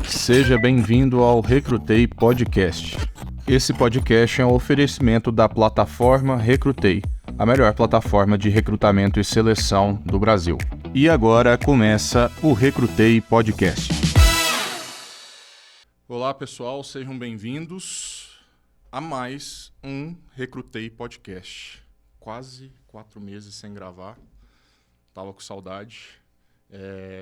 Seja bem-vindo ao Recrutei Podcast. Esse podcast é um oferecimento da plataforma Recrutei, a melhor plataforma de recrutamento e seleção do Brasil. E agora começa o Recrutei Podcast. Olá pessoal, sejam bem-vindos a mais um Recrutei Podcast. Quase 4 meses sem gravar, tava com saudade.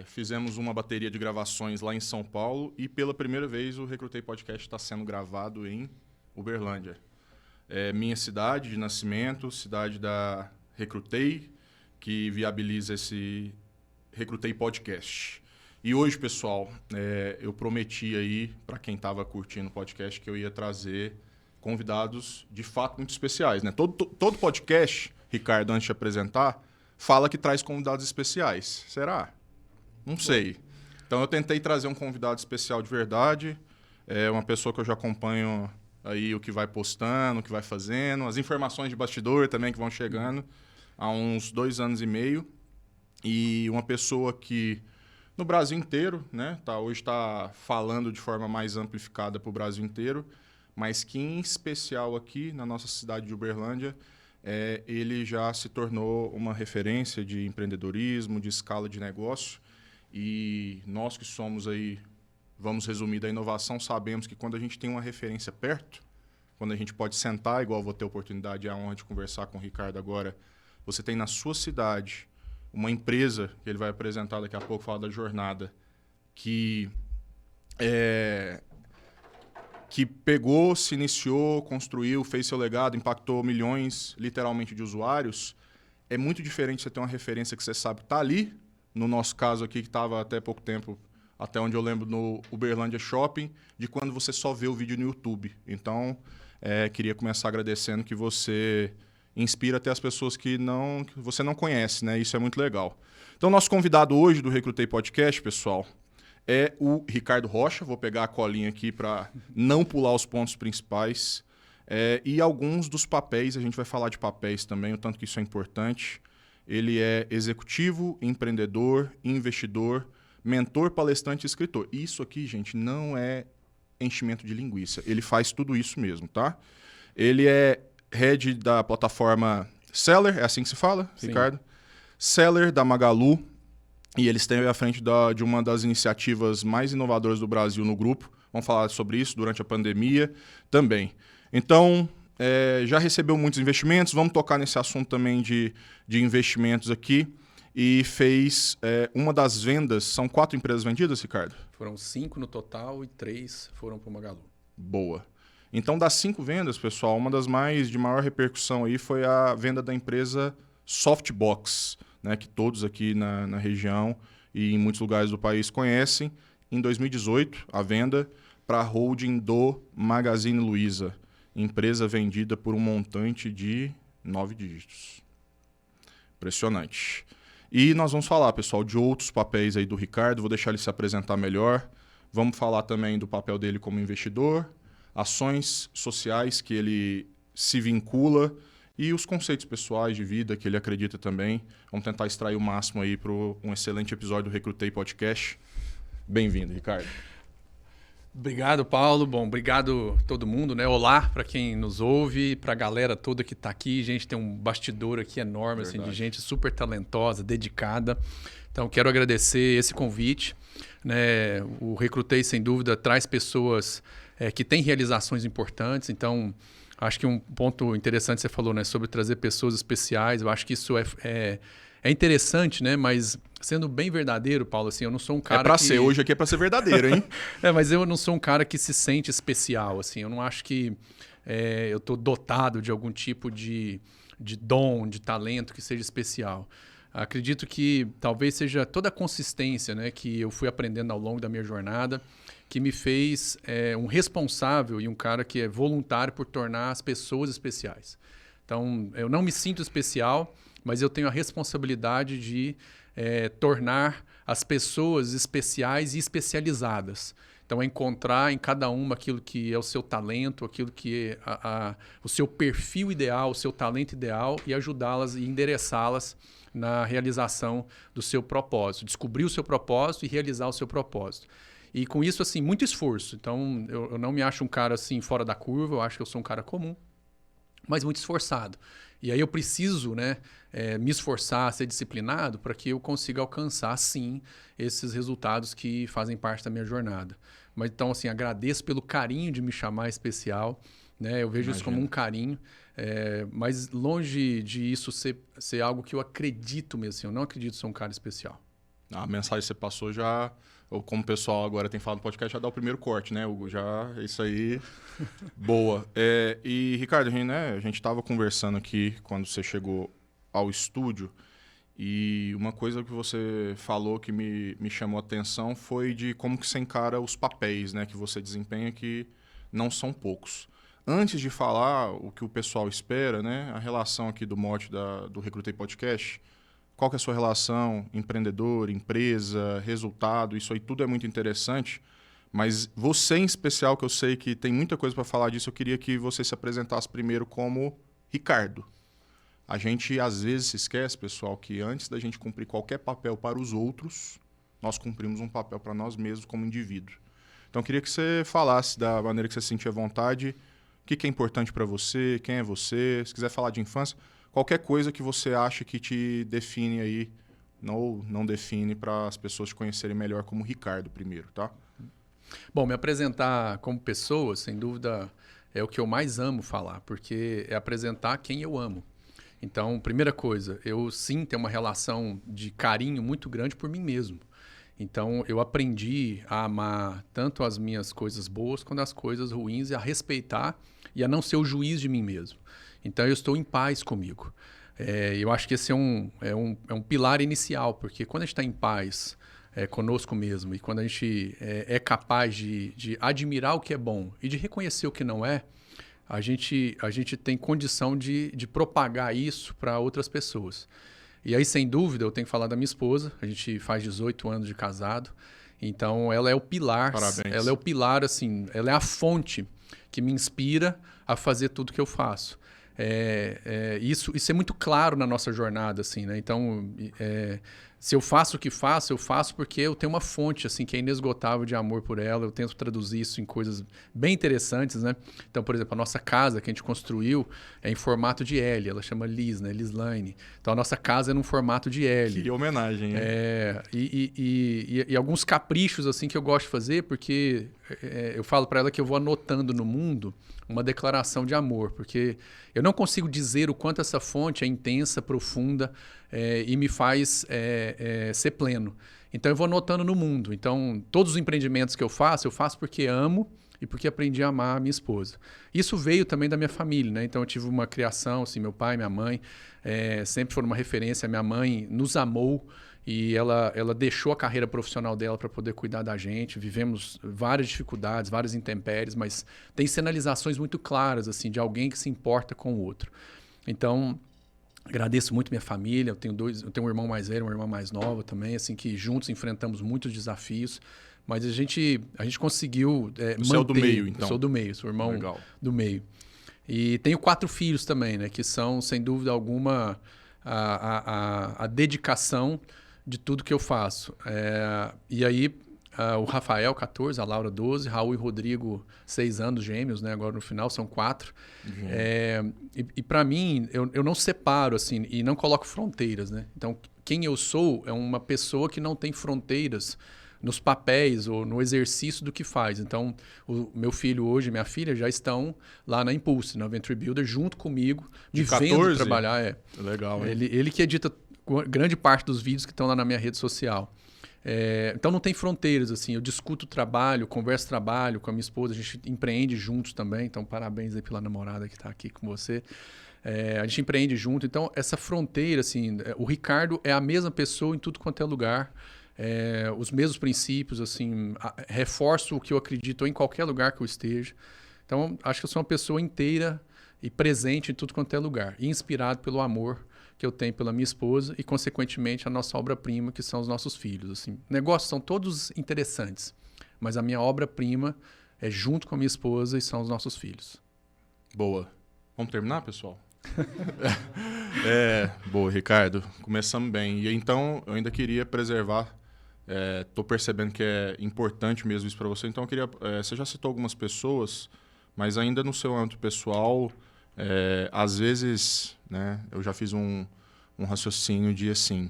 Fizemos uma bateria de gravações lá em São Paulo e pela primeira vez o Recrutei Podcast está sendo gravado em Uberlândia. Minha cidade de nascimento, cidade da Recrutei, que viabiliza esse Recrutei Podcast. E hoje, pessoal, eu prometi aí, para quem estava curtindo o podcast, que eu ia trazer convidados de fato muito especiais, né? Todo podcast, Ricardo, antes de apresentar, fala que traz convidados especiais. Será? Não sei. Então eu tentei trazer um convidado especial de verdade, uma pessoa que eu já acompanho aí o que vai postando, o que vai fazendo, as informações de bastidor também que vão chegando há uns 2 anos e meio. E uma pessoa que no Brasil inteiro, né, hoje está falando de forma mais amplificada para o Brasil inteiro, mas que em especial aqui na nossa cidade de Uberlândia, ele já se tornou uma referência de empreendedorismo, de escala de negócio. E nós que somos aí, vamos resumir, da inovação, sabemos que quando a gente tem uma referência perto, quando a gente pode sentar, igual eu vou ter a oportunidade e a honra de conversar com o Ricardo agora, você tem na sua cidade uma empresa, que ele vai apresentar daqui a pouco, falar da jornada, que pegou, se iniciou, construiu, fez seu legado, impactou milhões, literalmente, de usuários. É muito diferente você ter uma referência que você sabe que está ali. No nosso caso aqui, que estava até pouco tempo, até onde eu lembro, no Uberlândia Shopping, de quando você só vê o vídeo no YouTube. Então, queria começar agradecendo que você inspira até as pessoas que você não conhece, né? Isso é muito legal. Então, nosso convidado hoje do Recrutei Podcast, pessoal, é o Ricardo Rocha. Vou pegar a colinha aqui para não pular os pontos principais. E alguns dos papéis, a gente vai falar de papéis também, o tanto que isso é importante. Ele é executivo, empreendedor, investidor, mentor, palestrante e escritor. Isso aqui, gente, não é enchimento de linguiça. Ele faz tudo isso mesmo, tá? Ele é head da plataforma Seller, é assim que se fala, sim, Ricardo? Seller da Magalu. E ele esteve à frente de uma das iniciativas mais inovadoras do Brasil no grupo. Vamos falar sobre isso durante a pandemia também. Então, já recebeu muitos investimentos. Vamos tocar nesse assunto também de investimentos aqui. E fez uma das vendas. São 4 empresas vendidas, Ricardo? Foram 5 no total e 3 foram para o Magalu. Boa. Então, das 5 vendas, pessoal, uma das de maior repercussão aí foi a venda da empresa Softbox, né, que todos aqui na região e em muitos lugares do país conhecem. Em 2018, a venda para a holding do Magazine Luiza, empresa vendida por um montante de 9 dígitos. Impressionante. E nós vamos falar, pessoal, de outros papéis aí do Ricardo, vou deixar ele se apresentar melhor. Vamos falar também do papel dele como investidor, ações sociais que ele se vincula e os conceitos pessoais de vida que ele acredita também. Vamos tentar extrair o máximo aí para um excelente episódio do Recrutei Podcast. Bem-vindo, Ricardo. Obrigado, Paulo. Bom, obrigado a todo mundo, né? Olá para quem nos ouve, para a galera toda que está aqui. Gente, tem um bastidor aqui enorme, assim, de gente super talentosa, dedicada. Então, quero agradecer esse convite, né? O Recrutei, sem dúvida, traz pessoas que têm realizações importantes. Então, acho que um ponto interessante que você falou, né, sobre trazer pessoas especiais. Eu acho que isso é interessante, né? Mas sendo bem verdadeiro, Paulo, assim, eu não sou um cara ser, hoje aqui é para ser verdadeiro, hein? Mas eu não sou um cara que se sente especial, assim. Eu não acho que eu estou dotado de algum tipo de dom, de talento que seja especial. Acredito que talvez seja toda a consistência, né, que eu fui aprendendo ao longo da minha jornada, que me fez um responsável e um cara que é voluntário por tornar as pessoas especiais. Então, eu não me sinto especial, mas eu tenho a responsabilidade de tornar as pessoas especiais e especializadas. Então, é encontrar em cada uma aquilo que é o seu talento, aquilo que é o seu perfil ideal, o seu talento ideal e ajudá-las e endereçá-las na realização do seu propósito. Descobrir o seu propósito e realizar o seu propósito. E com isso, assim, muito esforço. Então, eu não me acho um cara assim fora da curva, eu acho que eu sou um cara comum, mas muito esforçado. E aí eu preciso, né, me esforçar, ser disciplinado para que eu consiga alcançar, sim, esses resultados que fazem parte da minha jornada. Mas então, assim, agradeço pelo carinho de me chamar especial, né? Eu vejo isso como um carinho, mas longe de isso ser algo que eu acredito mesmo. Assim, eu não acredito ser um cara especial. A mensagem que você passou já, ou como o pessoal agora tem falado no podcast, já dá o primeiro corte, né, Hugo? Já, isso aí, boa. E, Ricardo, a gente estava conversando aqui quando você chegou ao estúdio e uma coisa que você falou que me chamou a atenção foi de como que você encara os papéis, né, que você desempenha, que não são poucos. Antes de falar o que o pessoal espera, né, a relação aqui do mote do Recrutei Podcast, qual que é a sua relação, empreendedor, empresa, resultado, isso aí tudo é muito interessante, mas você em especial, que eu sei que tem muita coisa para falar disso, eu queria que você se apresentasse primeiro como Ricardo. A gente às vezes se esquece, pessoal, que antes da gente cumprir qualquer papel para os outros, nós cumprimos um papel para nós mesmos como indivíduo. Então eu queria que você falasse da maneira que você sentia vontade, o que é importante para você, quem é você, se quiser falar de infância, qualquer coisa que você acha que te define aí, não define, para as pessoas te conhecerem melhor como Ricardo primeiro, tá? Bom, me apresentar como pessoa, sem dúvida, é o que eu mais amo falar, porque é apresentar quem eu amo. Então, primeira coisa, eu sim tenho uma relação de carinho muito grande por mim mesmo. Então, eu aprendi a amar tanto as minhas coisas boas quanto as coisas ruins e a respeitar e a não ser o juiz de mim mesmo. Então, eu estou em paz comigo. Eu acho que esse é um pilar inicial, porque quando a gente está em paz conosco mesmo e quando a gente é capaz de admirar o que é bom e de reconhecer o que não é, a gente tem condição de propagar isso para outras pessoas. E aí, sem dúvida, eu tenho que falar da minha esposa. A gente faz 18 anos de casado. Então, ela é o pilar. Parabéns. Ela é o pilar, assim, ela é a fonte que me inspira a fazer tudo que eu faço. Isso é muito claro na nossa jornada, assim, né? Então, se eu faço o que faço, eu faço porque eu tenho uma fonte, assim, que é inesgotável de amor por ela. Eu tento traduzir isso em coisas bem interessantes, né? Então, por exemplo, a nossa casa que a gente construiu é em formato de L. Ela chama Liz, né? Lizline. Então, a nossa casa é num formato de L. Que homenagem, hein? E alguns caprichos, assim, que eu gosto de fazer, porque eu falo para ela que eu vou anotando no mundo uma declaração de amor, porque eu não consigo dizer o quanto essa fonte é intensa, profunda e me faz ser pleno. Então, eu vou anotando no mundo. Então, todos os empreendimentos que eu faço porque amo e porque aprendi a amar a minha esposa. Isso veio também da minha família, né? Então, eu tive uma criação, assim, meu pai, minha mãe, sempre foram uma referência. Minha mãe nos amou e ela deixou a carreira profissional dela para poder cuidar da gente. Vivemos várias dificuldades, várias intempéries, mas tem sinalizações muito claras, assim, de alguém que se importa com o outro. Então, agradeço muito minha família. Eu tenho um irmão mais velho, uma irmã mais nova também, assim, que juntos enfrentamos muitos desafios. Mas a gente conseguiu manter... Você é o do meio, então? Eu sou do meio, sou irmão Legal. do meio. E tenho 4 filhos também, né? Que são, sem dúvida alguma, a dedicação de tudo que eu faço. E aí, o Rafael, 14, a Laura, 12, Raul e Rodrigo, 6 anos, gêmeos, né? Agora no final são 4. E para mim, eu não separo, assim, e não coloco fronteiras, né? Então, quem eu sou é uma pessoa que não tem fronteiras nos papéis ou no exercício do que faz. Então, o meu filho hoje e minha filha já estão lá na Impulse, na Venture Builder, junto comigo, me vendo trabalhar. Legal, hein? Ele que edita grande parte dos vídeos que estão lá na minha rede social. Então, não tem fronteiras, assim. Eu discuto trabalho, converso trabalho com a minha esposa, a gente empreende juntos também. Então, parabéns aí pela namorada que está aqui com você. A gente empreende junto. Então, essa fronteira, assim, o Ricardo é a mesma pessoa em tudo quanto é lugar. Os mesmos princípios, assim, reforço o que eu acredito em qualquer lugar que eu esteja. Então, acho que eu sou uma pessoa inteira e presente em tudo quanto é lugar. E inspirado pelo amor que eu tenho pela minha esposa e, consequentemente, a nossa obra-prima, que são os nossos filhos. Assim, negócios são todos interessantes, mas a minha obra-prima é junto com a minha esposa e são os nossos filhos. Boa. Vamos terminar, pessoal? Boa, Ricardo. Começamos bem. E então, eu ainda queria preservar. Estou percebendo que é importante mesmo isso para você. Então, eu queria. Você já citou algumas pessoas, mas ainda no seu âmbito pessoal, às vezes, né, eu já fiz um raciocínio de assim: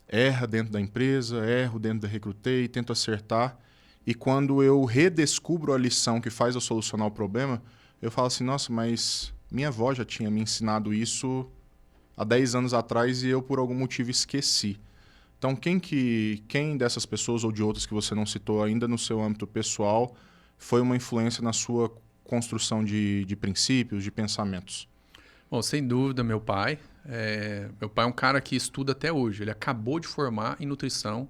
erra dentro da empresa, erro dentro da Recrutei, tento acertar. E quando eu redescubro a lição que faz eu solucionar o problema, eu falo assim: nossa, mas minha avó já tinha me ensinado isso há 10 anos atrás e eu, por algum motivo, esqueci. Então, quem dessas pessoas ou de outras que você não citou ainda no seu âmbito pessoal foi uma influência na sua construção de princípios, de pensamentos? Bom, sem dúvida, meu pai. Meu pai é um cara que estuda até hoje. Ele acabou de formar em nutrição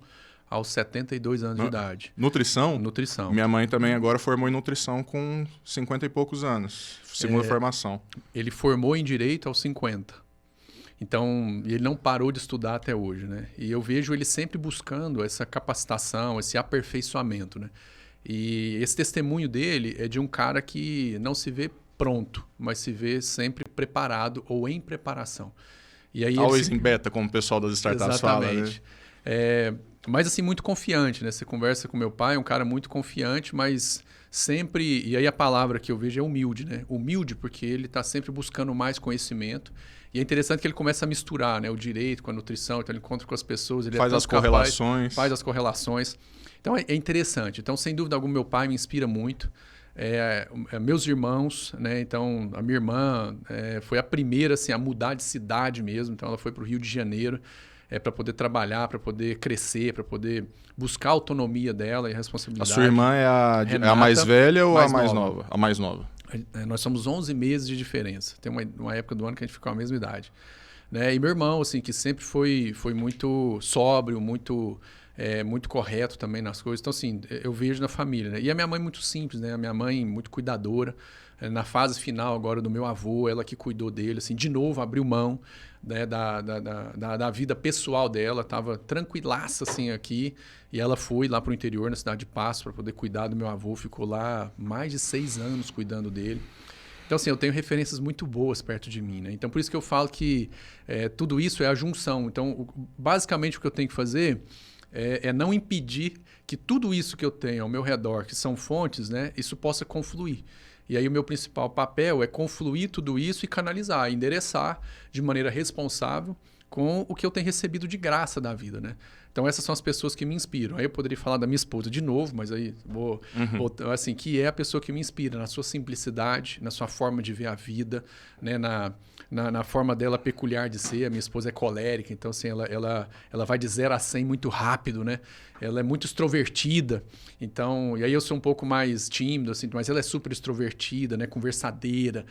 aos 72 anos de idade. Nutrição? Nutrição. Minha mãe também agora formou em nutrição com 50 e poucos anos, segunda formação. Ele formou em direito aos 50. Então, ele não parou de estudar até hoje, né? E eu vejo ele sempre buscando essa capacitação, esse aperfeiçoamento, né? E esse testemunho dele é de um cara que não se vê pronto, mas se vê sempre preparado ou em preparação. E aí Always in beta, como o pessoal das startups fala, né? Mas assim, muito confiante, né? Você conversa com meu pai, é um cara muito confiante, mas sempre... E aí a palavra que eu vejo é humilde, né? Humilde porque ele está sempre buscando mais conhecimento. E é interessante que ele começa a misturar, né, o direito com a nutrição, então ele encontra com as pessoas, ele faz as correlações. Faz as correlações. Então é interessante. Então, sem dúvida alguma, meu pai me inspira muito. Meus irmãos, né? Então a minha irmã foi a primeira assim, a mudar de cidade mesmo. Então ela foi para o Rio de Janeiro para poder trabalhar, para poder crescer, para poder buscar a autonomia dela e a responsabilidade. A sua irmã é a mais velha ou a mais nova? A mais nova. Nós somos 11 meses de diferença. Tem uma época do ano que a gente ficou a mesma idade. Né? E meu irmão, assim, que sempre foi muito sóbrio, muito correto também nas coisas. Então, assim, eu vejo na família. Né? E a minha mãe muito simples, né? A minha mãe muito cuidadora. Na fase final agora do meu avô, ela que cuidou dele. Assim, de novo, abriu mão, né, da vida pessoal dela. Estava tranquilaça assim, aqui. E ela foi lá para o interior, na cidade de Passo, para poder cuidar do meu avô. Ficou lá mais de 6 anos cuidando dele. Então, assim, eu tenho referências muito boas perto de mim, né? Então, por isso que eu falo que tudo isso é a junção. Então, basicamente, o que eu tenho que fazer é não impedir que tudo isso que eu tenho ao meu redor, que são fontes, né, isso possa confluir. E aí o meu principal papel é confluir tudo isso e canalizar, endereçar de maneira responsável com o que eu tenho recebido de graça da vida, né? Então essas são as pessoas que me inspiram. Aí eu poderia falar da minha esposa de novo, mas aí vou assim, que é a pessoa que me inspira na sua simplicidade, na sua forma de ver a vida, né? Na forma dela peculiar de ser. A minha esposa é colérica, então assim, ela vai de 0 a 100 muito rápido, né? Ela é muito extrovertida, então, e aí eu sou um pouco mais tímido, assim, mas ela é super extrovertida, né? Conversadeira.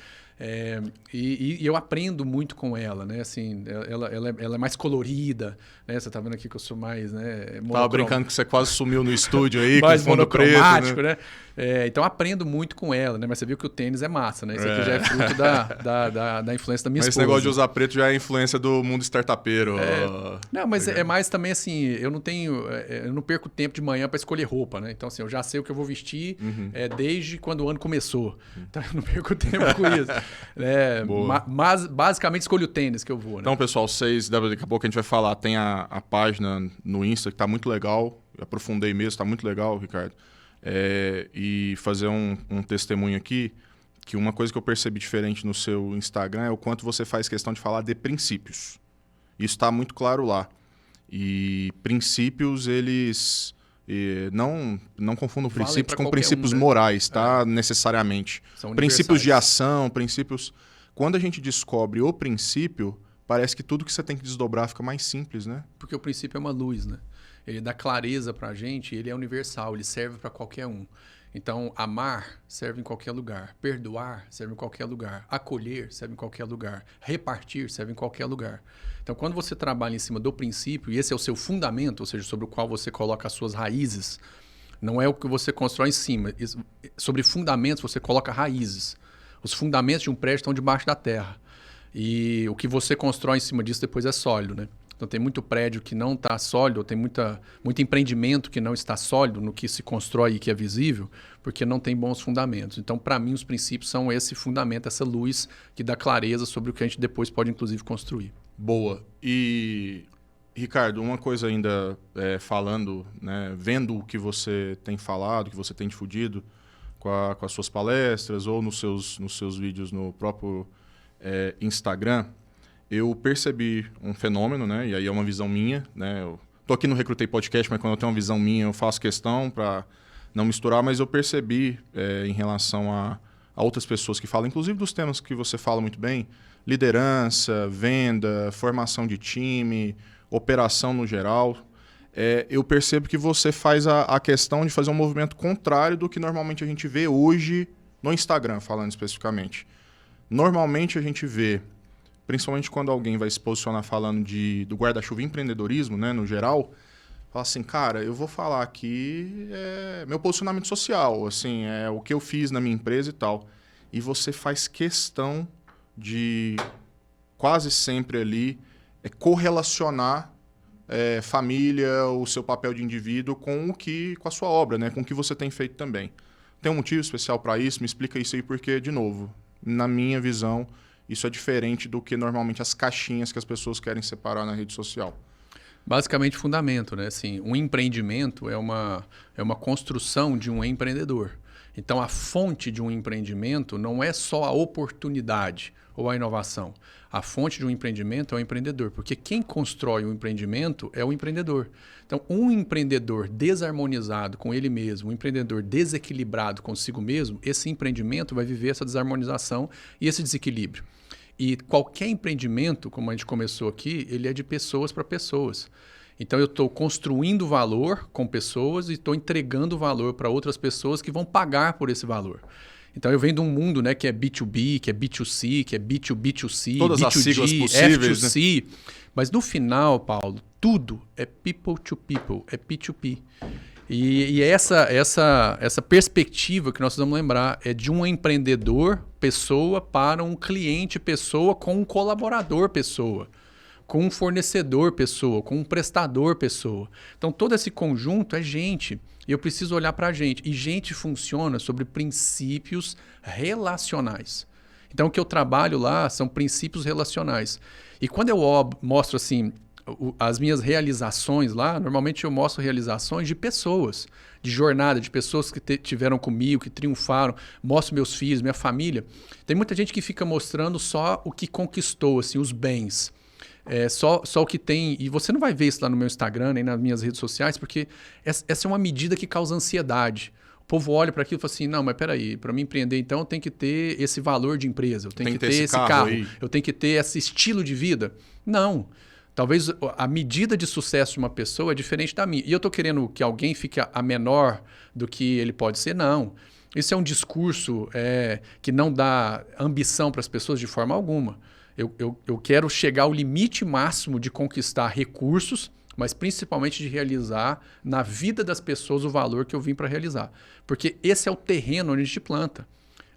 E eu aprendo muito com ela, né? Assim, ela é mais colorida, né? Você tá vendo aqui que eu sou mais, né? Tava brincando que você quase sumiu no estúdio aí, mais com fundo monocromático, preto, né? Então aprendo muito com ela, né? Mas você viu que o tênis é massa, né? Isso aqui já é fruto da influência da minha esposa. Mas esse negócio de usar preto já é influência do mundo startupeiro. Não, mas é mais também assim, eu não perco tempo de manhã para escolher roupa, né? Então assim, eu já sei o que eu vou vestir desde quando o ano começou. Então eu não perco tempo com isso. Mas basicamente escolho o tênis que eu vou, né? Então, pessoal, daqui a pouco a gente vai falar, tem a página no Insta que tá muito legal, eu aprofundei mesmo, tá muito legal, Ricardo. E fazer um testemunho aqui, que uma coisa que eu percebi diferente no seu Instagram é o quanto você faz questão de falar de princípios. Isso está muito claro lá. E princípios, eles... não confundam princípios com princípios morais, tá? Necessariamente. São princípios de ação, princípios... Quando a gente descobre o princípio, parece que tudo que você tem que desdobrar fica mais simples, né? Porque o princípio é uma luz, né? Ele dá clareza pra gente, ele é universal, ele serve para qualquer um. Então, amar serve em qualquer lugar, perdoar serve em qualquer lugar, acolher serve em qualquer lugar, repartir serve em qualquer lugar. Então, quando você trabalha em cima do princípio, e esse é o seu fundamento, ou seja, sobre o qual você coloca as suas raízes, não é o que você constrói em cima. Sobre fundamentos, você coloca raízes. Os fundamentos de um prédio estão debaixo da terra. E o que você constrói em cima disso depois é sólido, né? Então tem muito prédio que não está sólido, tem muito empreendimento que não está sólido no que se constrói e que é visível, porque não tem bons fundamentos. Então, para mim, os princípios são esse fundamento, essa luz que dá clareza sobre o que a gente depois pode, inclusive, construir. Boa. E, Ricardo, uma coisa ainda falando, né, vendo o que você tem falado, que você tem difundido com as suas palestras ou nos seus vídeos no próprio Instagram, eu percebi um fenômeno, né? E aí é uma visão minha, né? Eu tô aqui no Recrutei Podcast, mas quando eu tenho uma visão minha, eu faço questão para não misturar, mas eu percebi em relação a outras pessoas que falam, inclusive dos temas que você fala muito bem, liderança, venda, formação de time, operação no geral, eu percebo que você faz a questão de fazer um movimento contrário do que normalmente a gente vê hoje no Instagram, falando especificamente. Normalmente a gente vê, principalmente quando alguém vai se posicionar falando do guarda-chuva empreendedorismo, né, no geral, fala assim, cara, eu vou falar aqui meu posicionamento social, assim, é o que eu fiz na minha empresa e tal. E você faz questão de quase sempre ali correlacionar família, o seu papel de indivíduo com a sua obra, né, com o que você tem feito também. Tem um motivo especial para isso? Me explica isso aí, porque, de novo, na minha visão, isso é diferente do que normalmente as caixinhas que as pessoas querem separar na rede social. Basicamente, fundamento, né? Assim, um empreendimento é uma construção de um empreendedor. Então, a fonte de um empreendimento não é só a oportunidade ou a inovação. A fonte de um empreendimento é o empreendedor, porque quem constrói o empreendimento é o empreendedor. Então, um empreendedor desarmonizado com ele mesmo, um empreendedor desequilibrado consigo mesmo, esse empreendimento vai viver essa desarmonização e esse desequilíbrio. E qualquer empreendimento, como a gente começou aqui, ele é de pessoas para pessoas. Então, eu estou construindo valor com pessoas e estou entregando valor para outras pessoas que vão pagar por esse valor. Então, eu venho de um mundo, né, que é B2B, que é B2C, que é B2B2C, todas B2G, as siglas possíveis, F2C. Né? Mas no final, Paulo, tudo é people to people, é P2P. E essa perspectiva que nós vamos lembrar é de um empreendedor, pessoa, para um cliente, pessoa, com um colaborador, pessoa, com um fornecedor, pessoa, com um prestador, pessoa. Então, todo esse conjunto é gente. E eu preciso olhar para a gente. E gente funciona sobre princípios relacionais. Então, o que eu trabalho lá são princípios relacionais. E quando eu mostro assim as minhas realizações lá, normalmente eu mostro realizações de pessoas, de jornada, de pessoas que tiveram comigo, que triunfaram, mostro meus filhos, minha família. Tem muita gente que fica mostrando só o que conquistou, assim, os bens. Só o que tem. E você não vai ver isso lá no meu Instagram, nem nas minhas redes sociais, porque essa é uma medida que causa ansiedade. O povo olha para aquilo e fala assim, não, mas peraí, para mim empreender então eu tenho que ter esse valor de empresa, eu tenho que ter esse carro, eu tenho que ter esse estilo de vida. Não. Talvez a medida de sucesso de uma pessoa é diferente da minha. E eu estou querendo que alguém fique a menor do que ele pode ser? Não. Isso é um discurso que não dá ambição para as pessoas de forma alguma. Eu quero chegar ao limite máximo de conquistar recursos, mas principalmente de realizar na vida das pessoas o valor que eu vim para realizar. Porque esse é o terreno onde a gente planta.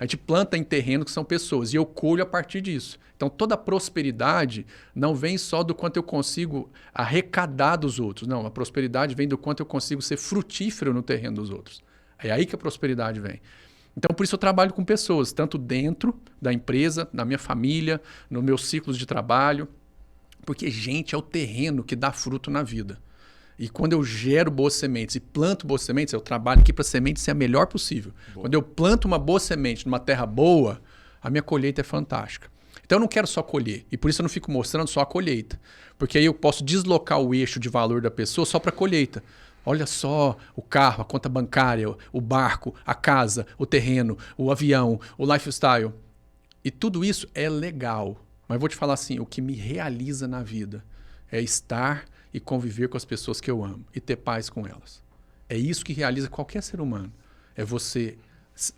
A gente planta em terreno que são pessoas e eu colho a partir disso. Então, toda a prosperidade não vem só do quanto eu consigo arrecadar dos outros. Não, a prosperidade vem do quanto eu consigo ser frutífero no terreno dos outros. É aí que a prosperidade vem. Então, por isso eu trabalho com pessoas, tanto dentro da empresa, na minha família, nos meus ciclos de trabalho. Porque, gente, é o terreno que dá fruto na vida. E quando eu gero boas sementes e planto boas sementes, eu trabalho aqui para a semente ser a melhor possível. Boa. Quando eu planto uma boa semente numa terra boa, a minha colheita é fantástica. Então eu não quero só colher. E por isso eu não fico mostrando só a colheita. Porque aí eu posso deslocar o eixo de valor da pessoa só para a colheita. Olha só o carro, a conta bancária, o barco, a casa, o terreno, o avião, o lifestyle. E tudo isso é legal. Mas eu vou te falar assim, o que me realiza na vida é estar e conviver com as pessoas que eu amo e ter paz com elas. É isso que realiza qualquer ser humano. É você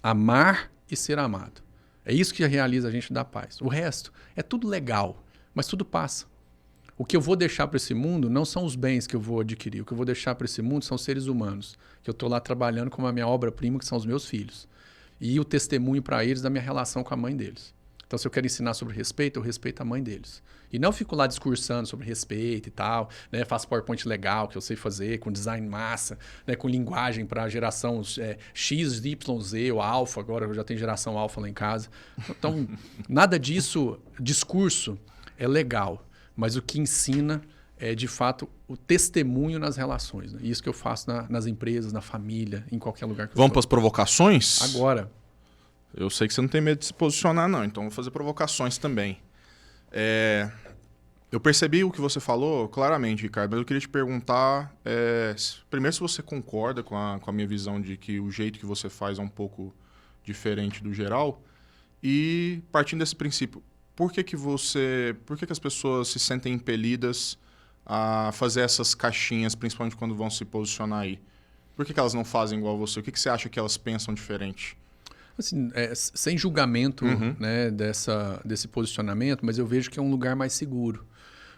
amar e ser amado. É isso que realiza a gente dar paz. O resto é tudo legal, mas tudo passa. O que eu vou deixar para esse mundo não são os bens que eu vou adquirir. O que eu vou deixar para esse mundo são seres humanos, que eu estou lá trabalhando como a minha obra-prima, que são os meus filhos. E o testemunho para eles da minha relação com a mãe deles. Então, se eu quero ensinar sobre respeito, eu respeito a mãe deles. E não fico lá discursando sobre respeito e tal, né? Faço PowerPoint legal, que eu sei fazer, com design massa, né? Com linguagem para geração X, Y, Z ou Alpha, agora eu já tenho geração Alpha lá em casa. Então, nada disso, discurso é legal, mas o que ensina é, de fato, o testemunho nas relações. Né? Isso que eu faço nas empresas, na família, em qualquer lugar que eu Vamos para as provocações? Agora. Eu sei que você não tem medo de se posicionar, não. Então, vou fazer provocações também. Eu percebi o que você falou claramente, Ricardo, mas eu queria te perguntar, primeiro, se você concorda com a minha visão de que o jeito que você faz é um pouco diferente do geral. E, partindo desse princípio, por que as pessoas se sentem impelidas a fazer essas caixinhas, principalmente quando vão se posicionar aí? Por que elas não fazem igual a você? O que você acha que elas pensam diferente? Assim, sem julgamento, né, desse posicionamento, mas eu vejo que é um lugar mais seguro.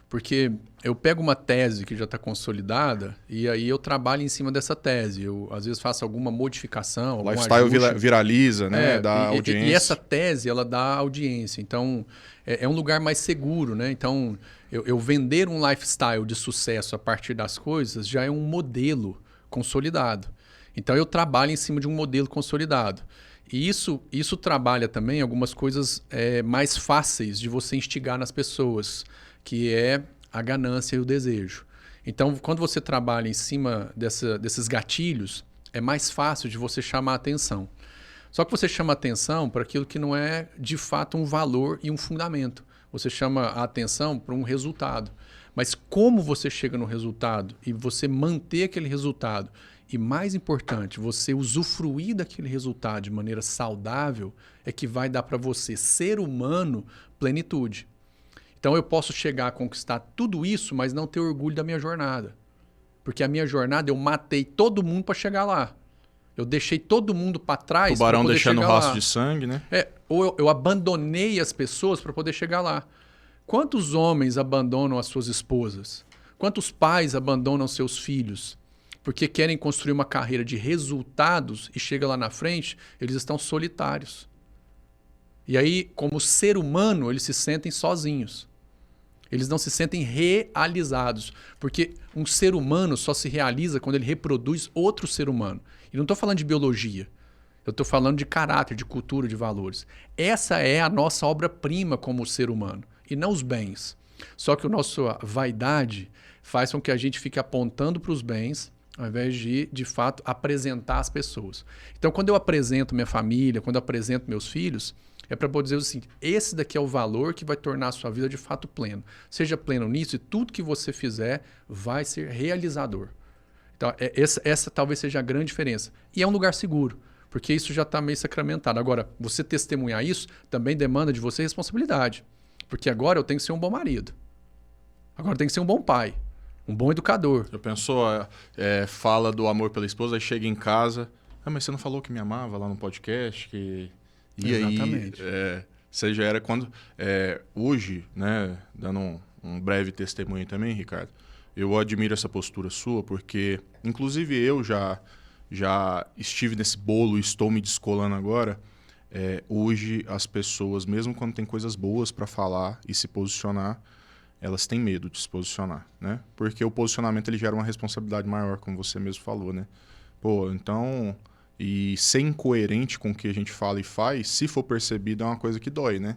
Porque eu pego uma tese que já está consolidada e aí eu trabalho em cima dessa tese. Eu, às vezes, faço alguma modificação, algum lifestyle ajuste. Viraliza, né? Dá audiência. E essa tese, ela dá audiência. Então, é um lugar mais seguro, né? Então, eu vender um lifestyle de sucesso a partir das coisas já é um modelo consolidado. Então, eu trabalho em cima de um modelo consolidado. E isso trabalha também algumas coisas mais fáceis de você instigar nas pessoas, que é a ganância e o desejo. Então, quando você trabalha em cima desses gatilhos, é mais fácil de você chamar a atenção. Só que você chama a atenção para aquilo que não é, de fato, um valor e um fundamento. Você chama a atenção para um resultado. Mas como você chega no resultado e você manter aquele resultado, e mais importante, você usufruir daquele resultado de maneira saudável, é que vai dar para você, ser humano, plenitude. Então eu posso chegar a conquistar tudo isso, mas não ter orgulho da minha jornada. Porque a minha jornada, eu matei todo mundo para chegar lá. Eu deixei todo mundo para trás. Tubarão deixando rastro de sangue, né? Ou eu abandonei as pessoas para poder chegar lá. Quantos homens abandonam as suas esposas? Quantos pais abandonam seus filhos? Porque querem construir uma carreira de resultados e chega lá na frente, eles estão solitários. E aí, como ser humano, eles se sentem sozinhos. Eles não se sentem realizados. Porque um ser humano só se realiza quando ele reproduz outro ser humano. E não estou falando de biologia. Eu estou falando de caráter, de cultura, de valores. Essa é a nossa obra-prima como ser humano. E não os bens. Só que a nossa vaidade faz com que a gente fique apontando para os bens, ao invés de fato, apresentar as pessoas. Então, quando eu apresento minha família, quando eu apresento meus filhos, é para poder dizer assim, esse daqui é o valor que vai tornar a sua vida de fato pleno. Seja pleno nisso e tudo que você fizer vai ser realizador. Então, essa talvez seja a grande diferença. E é um lugar seguro, porque isso já está meio sacramentado. Agora, você testemunhar isso também demanda de você responsabilidade. Porque agora eu tenho que ser um bom marido. Agora eu tenho que ser um bom pai. Um bom educador. Já pensou, fala do amor pela esposa, aí chega em casa, mas você não falou que me amava lá no podcast? E exatamente. Aí, você já era quando... hoje, né, dando um breve testemunho também, Ricardo, eu admiro essa postura sua, porque, inclusive, eu já estive nesse bolo e estou me descolando agora. Hoje, as pessoas, mesmo quando tem coisas boas para falar e se posicionar, elas têm medo de se posicionar, né? Porque o posicionamento ele gera uma responsabilidade maior, como você mesmo falou, né? Então... E ser incoerente com o que a gente fala e faz, se for percebido, é uma coisa que dói, né?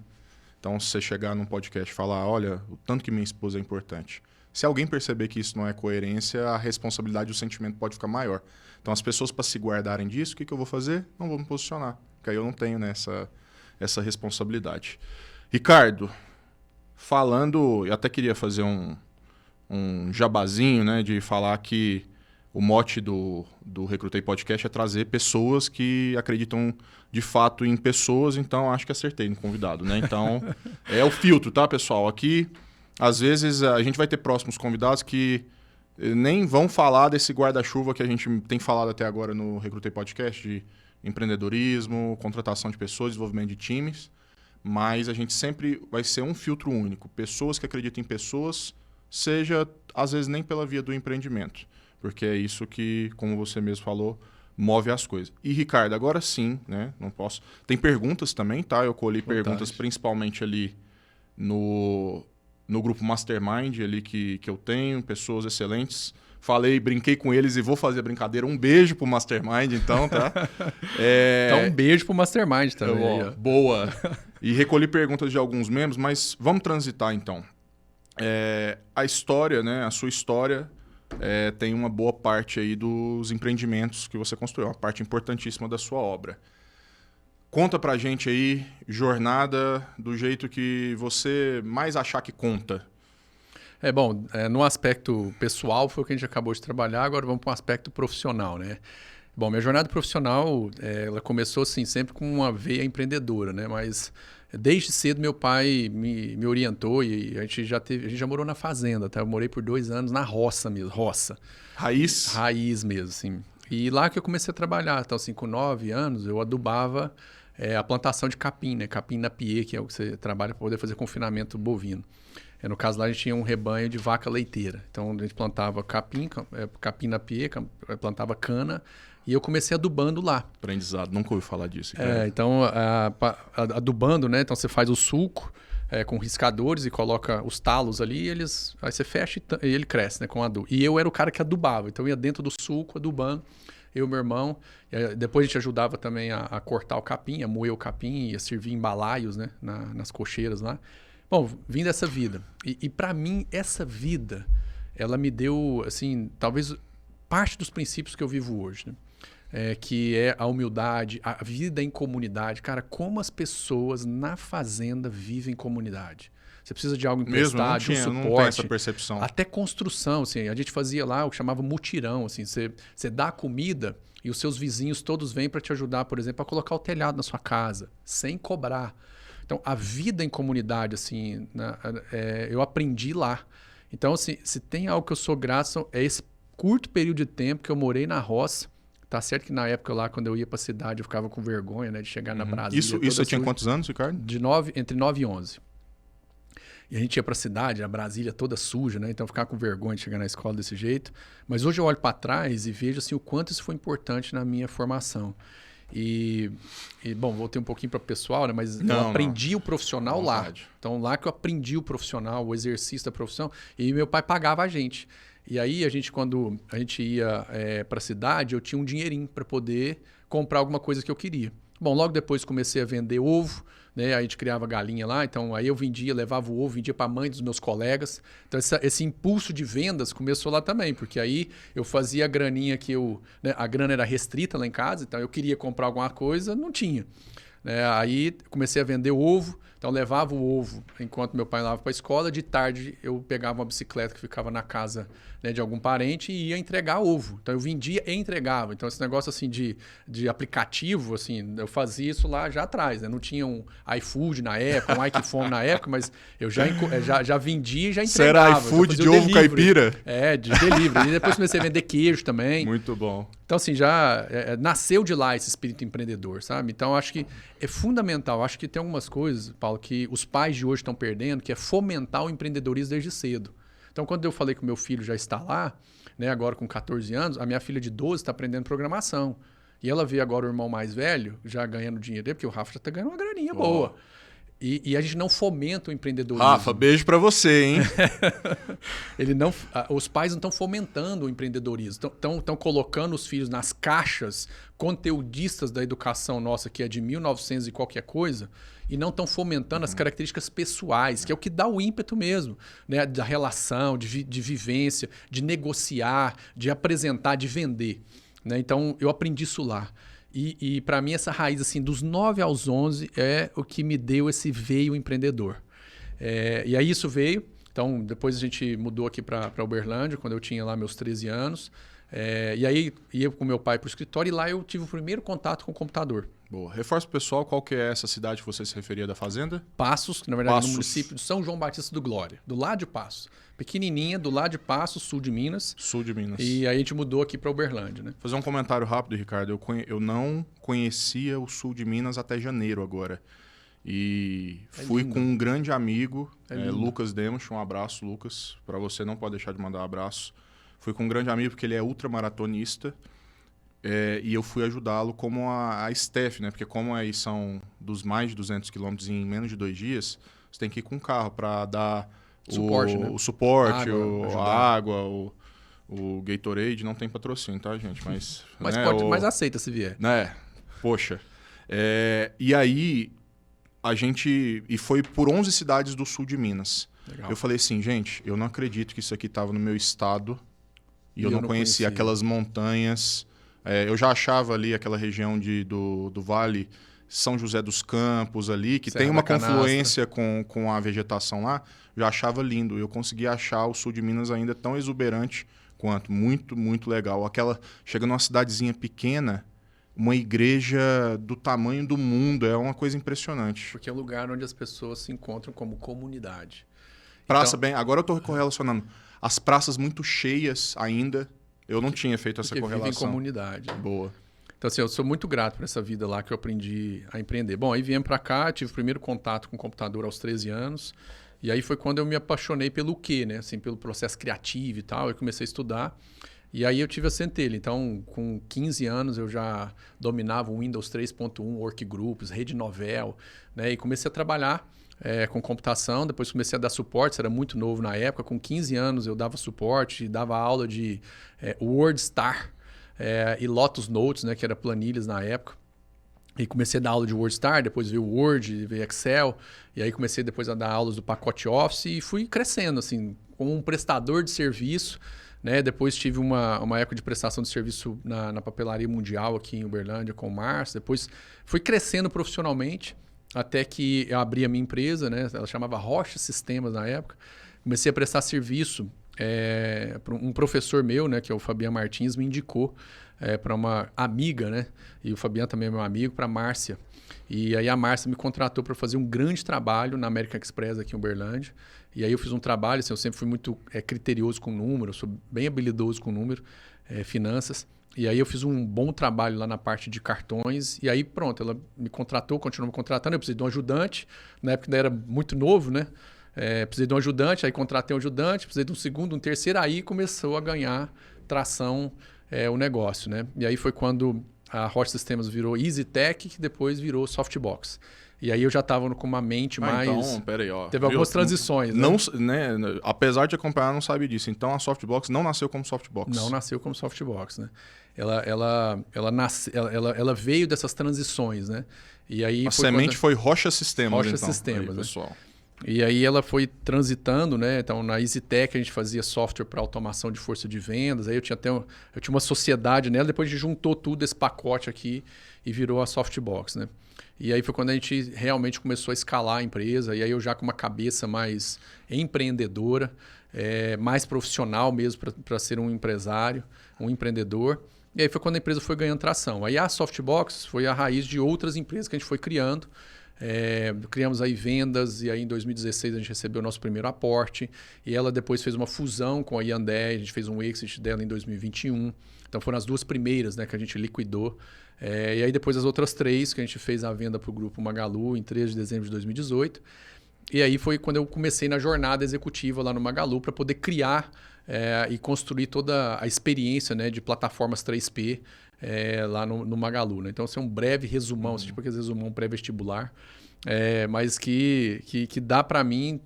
Então, se você chegar num podcast e falar, olha, o tanto que minha esposa é importante. Se alguém perceber que isso não é coerência, a responsabilidade e o sentimento pode ficar maior. Então, as pessoas, para se guardarem disso, o que eu vou fazer? Não vou me posicionar, porque aí eu não tenho, né, essa responsabilidade. Ricardo, falando, eu até queria fazer um jabazinho, né, de falar que o mote do Recrutei Podcast é trazer pessoas que acreditam de fato em pessoas, então acho que acertei no convidado, né? Então, é o filtro, tá, pessoal? Aqui, às vezes, a gente vai ter próximos convidados que nem vão falar desse guarda-chuva que a gente tem falado até agora no Recrutei Podcast, de empreendedorismo, contratação de pessoas, desenvolvimento de times, mas a gente sempre vai ser um filtro único. Pessoas que acreditam em pessoas, seja, às vezes, nem pela via do empreendimento. Porque é isso que, como você mesmo falou, move as coisas. E, Ricardo, agora sim, né? Não posso... Tem perguntas também, tá? Eu colhi perguntas principalmente ali no grupo Mastermind ali que eu tenho, pessoas excelentes. Falei, brinquei com eles e vou fazer a brincadeira. Um beijo pro Mastermind, então, tá? Então, um beijo pro Mastermind também. Boa. E recolhi perguntas de alguns membros, mas vamos transitar, então. A história, né? A sua história tem uma boa parte aí dos empreendimentos que você construiu, uma parte importantíssima da sua obra. Conta pra gente aí, jornada do jeito que você mais achar que conta. No aspecto pessoal foi o que a gente acabou de trabalhar, agora vamos para um aspecto profissional, né? Bom, minha jornada profissional, ela começou assim, sempre com uma veia empreendedora, né? Mas desde cedo meu pai me orientou e a gente já morou na fazenda, tá? Eu morei por 2 anos na roça mesmo, roça. Raiz? Raiz mesmo, assim. E lá que eu comecei a trabalhar, então assim, com 9 anos eu adubava a plantação de capim, né? Capim na pie, que é o que você trabalha para poder fazer confinamento bovino. No caso lá a gente tinha um rebanho de vaca leiteira. Então a gente plantava capim na pie, plantava cana e eu comecei adubando lá. Aprendizado, nunca ouvi falar disso. Então adubando, né? Então você faz o sulco com riscadores e coloca os talos ali, aí você fecha e ele cresce, né? Com adubo. E eu era o cara que adubava, então eu ia dentro do sulco adubando, eu e meu irmão. Depois a gente ajudava também a cortar o capim, a moer o capim e a servir em balaios, né? Nas cocheiras lá. Bom, vim dessa vida. E para mim, essa vida, ela me deu, assim, talvez parte dos princípios que eu vivo hoje, né? Que é a humildade, a vida em comunidade. Cara, como as pessoas na fazenda vivem em comunidade. Você precisa de algo emprestado, de um suporte. Eu não tenho essa percepção. Até construção, assim. A gente fazia lá o que chamava mutirão, assim. Você dá comida e os seus vizinhos todos vêm para te ajudar, por exemplo, a colocar o telhado na sua casa, sem cobrar. Então, a vida em comunidade, assim, né, eu aprendi lá. Então, assim, se tem algo que eu sou grato, é esse curto período de tempo que eu morei na roça. Tá certo que na época lá, quando eu ia pra cidade, eu ficava com vergonha, né, de chegar na Brasília. Isso você tinha quantos anos, Ricardo? Entre 9 e 11. E a gente ia pra cidade, a Brasília toda suja, né? Então eu ficava com vergonha de chegar na escola desse jeito. Mas hoje eu olho para trás e vejo assim, o quanto isso foi importante na minha formação. Bom, voltei um pouquinho para o pessoal, né? Mas eu aprendi o profissional lá. Então, lá que eu aprendi o profissional, o exercício da profissão, e meu pai pagava a gente. E aí, quando a gente ia para a cidade, eu tinha um dinheirinho para poder comprar alguma coisa que eu queria. Bom, logo depois comecei a vender ovo, né? Aí a gente criava galinha lá, então aí eu vendia, levava o ovo, vendia para a mãe dos meus colegas. Então esse impulso de vendas começou lá também, porque aí eu fazia a graninha né? A grana era restrita lá em casa, então eu queria comprar alguma coisa, não tinha. Aí comecei a vender ovo, então levava o ovo enquanto meu pai levava para a escola. De tarde eu pegava uma bicicleta que ficava na casa, né, de algum parente e ia entregar ovo. Então eu vendia e entregava. Então esse negócio assim de aplicativo, assim, eu fazia isso lá já atrás, né? Não tinha um iFood na época, um iFome na época, mas eu já vendia e já entregava. Você era iFood de ovo caipira? De delivery. E depois comecei a vender queijo também. Muito bom. Então, assim, já nasceu de lá esse espírito empreendedor, sabe? Então, acho que é fundamental. Acho que tem algumas coisas, Paulo, que os pais de hoje estão perdendo, que é fomentar o empreendedorismo desde cedo. Então, quando eu falei que o meu filho já está lá, né, agora com 14 anos, a minha filha de 12 está aprendendo programação. E ela vê agora o irmão mais velho já ganhando dinheiro dele, porque o Rafa já está ganhando uma graninha boa. E a gente não fomenta o empreendedorismo. Rafa, beijo pra você, hein? Os pais não estão fomentando o empreendedorismo. Estão colocando os filhos nas caixas conteudistas da educação nossa, que é de 1900 e qualquer coisa, e não estão fomentando as características pessoais, que é o que dá o ímpeto mesmo, né? Da relação, de vivência, de negociar, de apresentar, de vender. Né? Então, eu aprendi isso lá. E para mim, essa raiz assim, dos 9 aos 11 é o que me deu esse veio empreendedor. E aí isso veio. Então, depois a gente mudou aqui para Uberlândia, quando eu tinha lá meus 13 anos. E aí ia com meu pai para o escritório e lá eu tive o primeiro contato com o computador. Boa. Reforça para o pessoal qual que é essa cidade que você se referia da fazenda? Passos, que na verdade é no município de São João Batista do Glória, do lado de Passos. Pequenininha, do lado de Passos, sul de Minas. Sul de Minas. E aí a gente mudou aqui para Uberlândia, né? Fazer um comentário rápido, Ricardo. Eu não conhecia o sul de Minas até janeiro agora. E fui com um grande amigo, Lucas Demos. Um abraço, Lucas. Para você, não pode deixar de mandar um abraço. Fui com um grande amigo porque ele é ultramaratonista. e eu fui ajudá-lo como a staff, né? Porque como aí são dos mais de 200 quilômetros em menos de 2 dias, você tem que ir com o carro para dar Suporte, né? o suporte, Água, a ajudar. água, o Gatorade. Não tem patrocínio, tá, gente? Mas, Mas, né, mas aceita se vier. né? Poxa. E aí, e foi por 11 cidades do sul de Minas. Legal. Eu falei assim, gente, eu não acredito que isso aqui estava no meu estado e eu não conhecia conhecia. aquelas montanhas. Eu já achava ali aquela região do Vale São José dos Campos ali, que Serra tem uma da Canastra. confluência com a vegetação lá, já achava lindo. Eu consegui achar o sul de Minas ainda tão exuberante quanto. Muito, muito legal. Chega numa cidadezinha pequena, uma igreja do tamanho do mundo, é uma coisa impressionante. Porque é um lugar onde as pessoas se encontram como comunidade. Praça agora eu estou correlacionando. As praças muito cheias ainda. Eu não tinha feito essa correlação. Vive em comunidade. Boa. Então, assim, eu sou muito grato por essa vida lá que eu aprendi a empreender. Bom, aí viemos para cá, tive o primeiro contato com o computador aos 13 anos. E aí foi quando eu me apaixonei pelo quê, né? Assim, pelo processo criativo e tal. Eu comecei a estudar. E aí eu tive a centelha. Então, com 15 anos, eu já dominava o Windows 3.1, Workgroups, Rede Novel, né? E comecei a trabalhar com computação. Depois comecei a dar suporte, era muito novo na época. Com 15 anos, eu dava suporte, dava aula de WordStar e Lotus Notes, né? Que era planilhas na época. E comecei a dar aula de WordStar, depois veio o Word, veio Excel. E aí comecei depois a dar aulas do pacote Office e fui crescendo, assim, como um prestador de serviço. Né? Depois tive uma época de prestação de serviço na Papelaria Mundial aqui em Uberlândia com o Márcio. Depois fui crescendo profissionalmente até que eu abri a minha empresa, né? Ela chamava Rocha Sistemas na época. Comecei a prestar serviço para um professor meu, né? Que é o Fabiano Martins, me indicou para uma amiga, né? E o Fabiano também é meu amigo, para a Márcia. E aí a Márcia me contratou para fazer um grande trabalho na American Express aqui em Uberlândia. E aí eu fiz um trabalho, assim, eu sempre fui muito criterioso com número, sou bem habilidoso com número, finanças. E aí eu fiz um bom trabalho lá na parte de cartões. E aí pronto, ela me contratou, continuou me contratando. Eu precisei de um ajudante, na época ainda era muito novo, né? Precisei de um ajudante, aí contratei um ajudante, precisei de um segundo, um terceiro. Aí começou a ganhar tração o negócio, né? E aí foi quando a Rocha Systems virou EasyTech, que depois virou Softbox. E aí eu já estava com uma mente mais... Então, peraí, ó. Teve algumas transições, né? Não, né? Apesar de acompanhar, não sabe disso. Então a Softbox não nasceu como Softbox. Não nasceu como Softbox, né? Ela veio dessas transições, né? E aí a semente foi Rocha Systems, Rocha então. Systems, aí, né? pessoal. E aí ela foi transitando, né? Então na EasyTech a gente fazia software para automação de força de vendas. Aí eu tinha uma sociedade nela, depois a gente juntou tudo esse pacote aqui e virou a Softbox, né? E aí foi quando a gente realmente começou a escalar a empresa. E aí eu já com uma cabeça mais empreendedora, mais profissional mesmo para ser um empresário, um empreendedor. E aí foi quando a empresa foi ganhando tração. Aí a Softbox foi a raiz de outras empresas que a gente foi criando. Criamos aí vendas e aí em 2016 a gente recebeu o nosso primeiro aporte e ela depois fez uma fusão com a Yandé, a gente fez um exit dela em 2021. Então foram as duas primeiras, né, que a gente liquidou. E aí depois as outras três que a gente fez a venda para o Grupo Magalu em 3 de dezembro de 2018. E aí foi quando eu comecei na jornada executiva lá no Magalu para poder criar e construir toda a experiência, né, de plataformas 3P lá no Magalu. Né? Então, esse é um breve resumão, tipo aquele resumão pré-vestibular, mas que dá para mim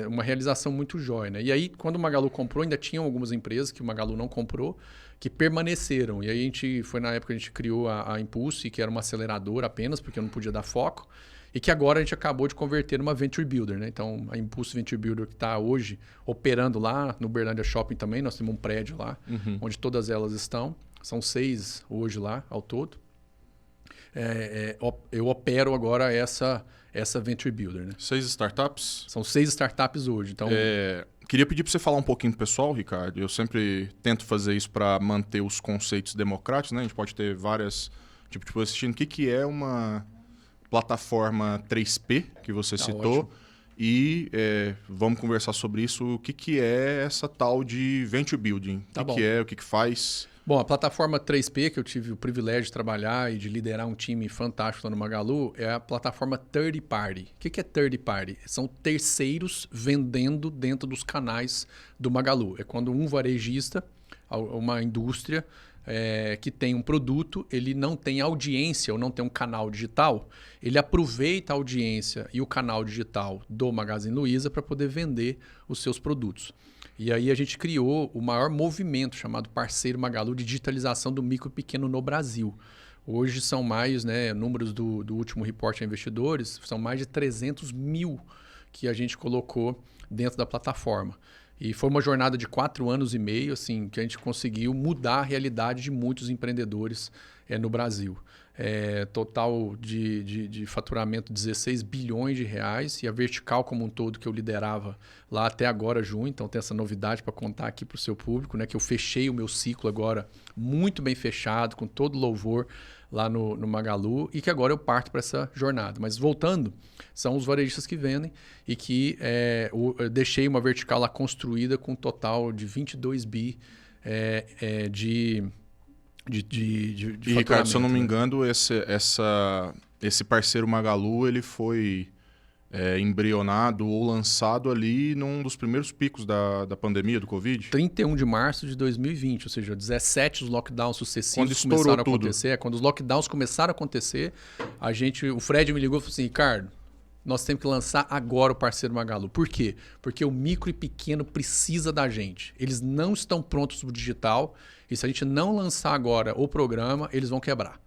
uma realização muito jóia. Né? E aí, quando o Magalu comprou, ainda tinham algumas empresas que o Magalu não comprou, que permaneceram. E aí, foi na época que a gente criou a Impulse, que era uma aceleradora apenas, porque eu não podia dar foco. E que agora a gente acabou de converter numa Venture Builder, né? Então, a Impulse Venture Builder que está hoje operando lá no Uberlândia Shopping também. Nós temos um prédio lá, onde todas elas estão. São 6 hoje lá, ao todo. Eu opero agora essa Venture Builder, né? 6 startups? São 6 startups hoje. Então, queria pedir para você falar um pouquinho pro pessoal, Ricardo. Eu sempre tento fazer isso para manter os conceitos democráticos, né? A gente pode ter várias... Tipo, assistindo o que é uma... plataforma 3P, que você citou, ótimo. E vamos conversar sobre isso. O que é essa tal de Venture Building? O que é, o que faz? Bom, a plataforma 3P, que eu tive o privilégio de trabalhar e de liderar um time fantástico lá no Magalu, é a plataforma Third Party. O que é Third Party? São terceiros vendendo dentro dos canais do Magalu. É quando um varejista, uma indústria, que tem um produto, ele não tem audiência ou não tem um canal digital, ele aproveita a audiência e o canal digital do Magazine Luiza para poder vender os seus produtos. E aí a gente criou o maior movimento chamado Parceiro Magalu de digitalização do micro e pequeno no Brasil. Hoje são mais, números do último reporte a investidores, são mais de 300 mil que a gente colocou dentro da plataforma. E foi uma jornada de 4 anos e meio, assim, que a gente conseguiu mudar a realidade de muitos empreendedores no Brasil. Total de faturamento 16 bilhões de reais e a vertical como um todo que eu liderava lá até agora, junho. Então tem essa novidade para contar aqui para o seu público, né? Que eu fechei o meu ciclo agora muito bem fechado, com todo louvor lá no Magalu e que agora eu parto para essa jornada. Mas voltando, são os varejistas que vendem e que eu deixei uma vertical lá construída com um total de 22 bi de e, Ricardo, se eu não me engano, esse parceiro Magalu ele foi embrionado ou lançado ali num dos primeiros picos da pandemia do Covid? 31 de março de 2020, ou seja, 17 os lockdowns sucessivos quando começaram a acontecer. Quando os lockdowns começaram a acontecer, o Fred me ligou e falou assim, Ricardo, nós temos que lançar agora o parceiro Magalu. Por quê? Porque o micro e pequeno precisa da gente. Eles não estão prontos para o digital e se a gente não lançar agora o programa, eles vão quebrar.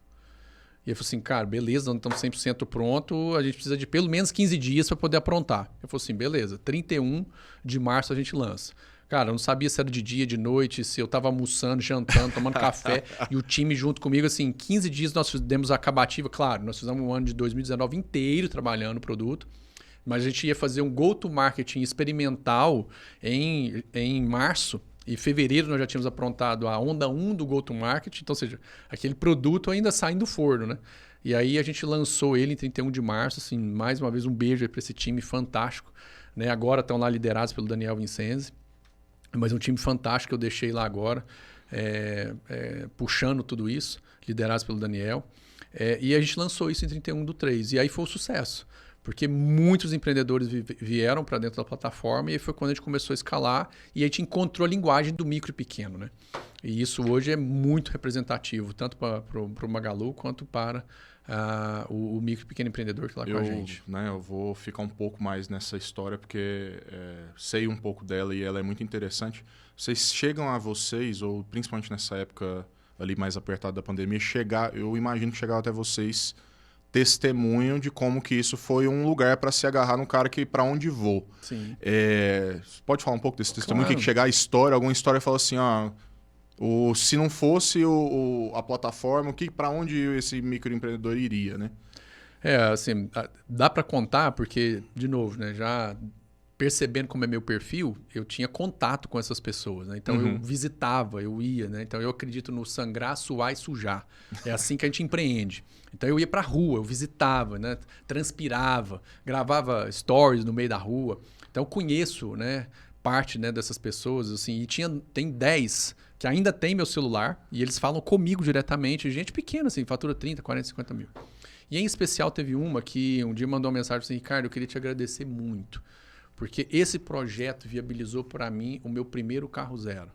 E eu falei assim, cara, beleza, não estamos 100% pronto, a gente precisa de pelo menos 15 dias para poder aprontar. Eu falei assim, beleza, 31 de março a gente lança. Cara, eu não sabia se era de dia, de noite, se eu estava almoçando, jantando, tomando café e o time junto comigo, assim, em 15 dias nós demos a acabativa. Claro, nós fizemos um ano de 2019 inteiro trabalhando o produto, mas a gente ia fazer um go-to-marketing experimental em março e fevereiro nós já tínhamos aprontado a onda 1 do go-to-market, então, ou seja, aquele produto ainda saindo do forno, né? E aí a gente lançou ele em 31 de março, assim, mais uma vez um beijo para esse time fantástico, né? Agora estão lá liderados pelo Daniel Vincenzi, mas um time fantástico que eu deixei lá agora, puxando tudo isso, liderados pelo Daniel. E a gente lançou isso em 31/3, e aí foi um sucesso. Porque muitos empreendedores vieram para dentro da plataforma e aí foi quando a gente começou a escalar e a gente encontrou a linguagem do micro e pequeno, né? E isso hoje é muito representativo, tanto para o Magalu quanto para o micro e pequeno empreendedor que está lá com a gente. Eu vou ficar um pouco mais nessa história porque sei um pouco dela e ela é muito interessante. Vocês chegam a vocês, ou principalmente nessa época ali mais apertada da pandemia, eu imagino que chegava até vocês testemunho de como que isso foi um lugar para se agarrar no cara que para onde vou. Sim. Pode falar um pouco desse testemunho? Claro. Que chegar a história, alguma história fala assim, se não fosse a plataforma, para onde esse microempreendedor iria, né? Assim, dá para contar porque, de novo, né, já percebendo como é meu perfil, eu tinha contato com essas pessoas, né? Então eu visitava, eu ia, né? Então eu acredito no sangrar, suar e sujar. É assim que a gente empreende. Então eu ia pra rua, eu visitava, né? Transpirava, gravava stories no meio da rua. Então eu conheço, né, parte, né, dessas pessoas, assim, e tem 10 que ainda tem meu celular e eles falam comigo diretamente, gente pequena, assim, fatura 30, 40, 50 mil. E em especial teve uma que um dia mandou uma mensagem assim, Ricardo, eu queria te agradecer muito. Porque esse projeto viabilizou para mim o meu primeiro carro zero.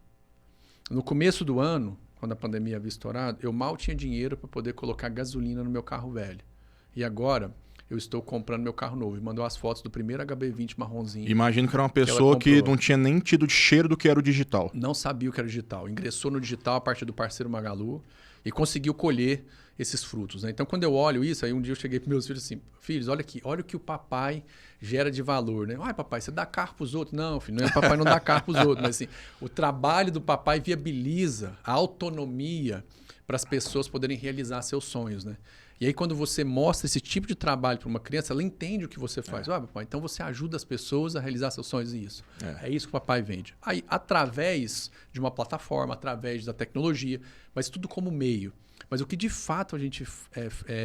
No começo do ano, quando a pandemia havia estourado, eu mal tinha dinheiro para poder colocar gasolina no meu carro velho. E agora eu estou comprando meu carro novo. E mandou as fotos do primeiro HB20 marronzinho. Imagino que era uma pessoa que não tinha nem tido cheiro do que era o digital. Não sabia o que era digital. Ingressou no digital a partir do parceiro Magalu e conseguiu colher esses frutos, né? Então, quando eu olho isso, aí um dia eu cheguei para meus filhos assim, filhos, olha aqui, olha o que o papai gera de valor, né? Ai, papai, você dá carro para os outros? Não, filho, papai não dá carro para os outros, mas assim, o trabalho do papai viabiliza a autonomia para as pessoas poderem realizar seus sonhos, né? E aí, quando você mostra esse tipo de trabalho para uma criança, ela entende o que você faz. Papai, então você ajuda as pessoas a realizar seus sonhos e isso. É isso que o papai vende. Aí, através de uma plataforma, através da tecnologia, mas tudo como meio. Mas o que de fato a gente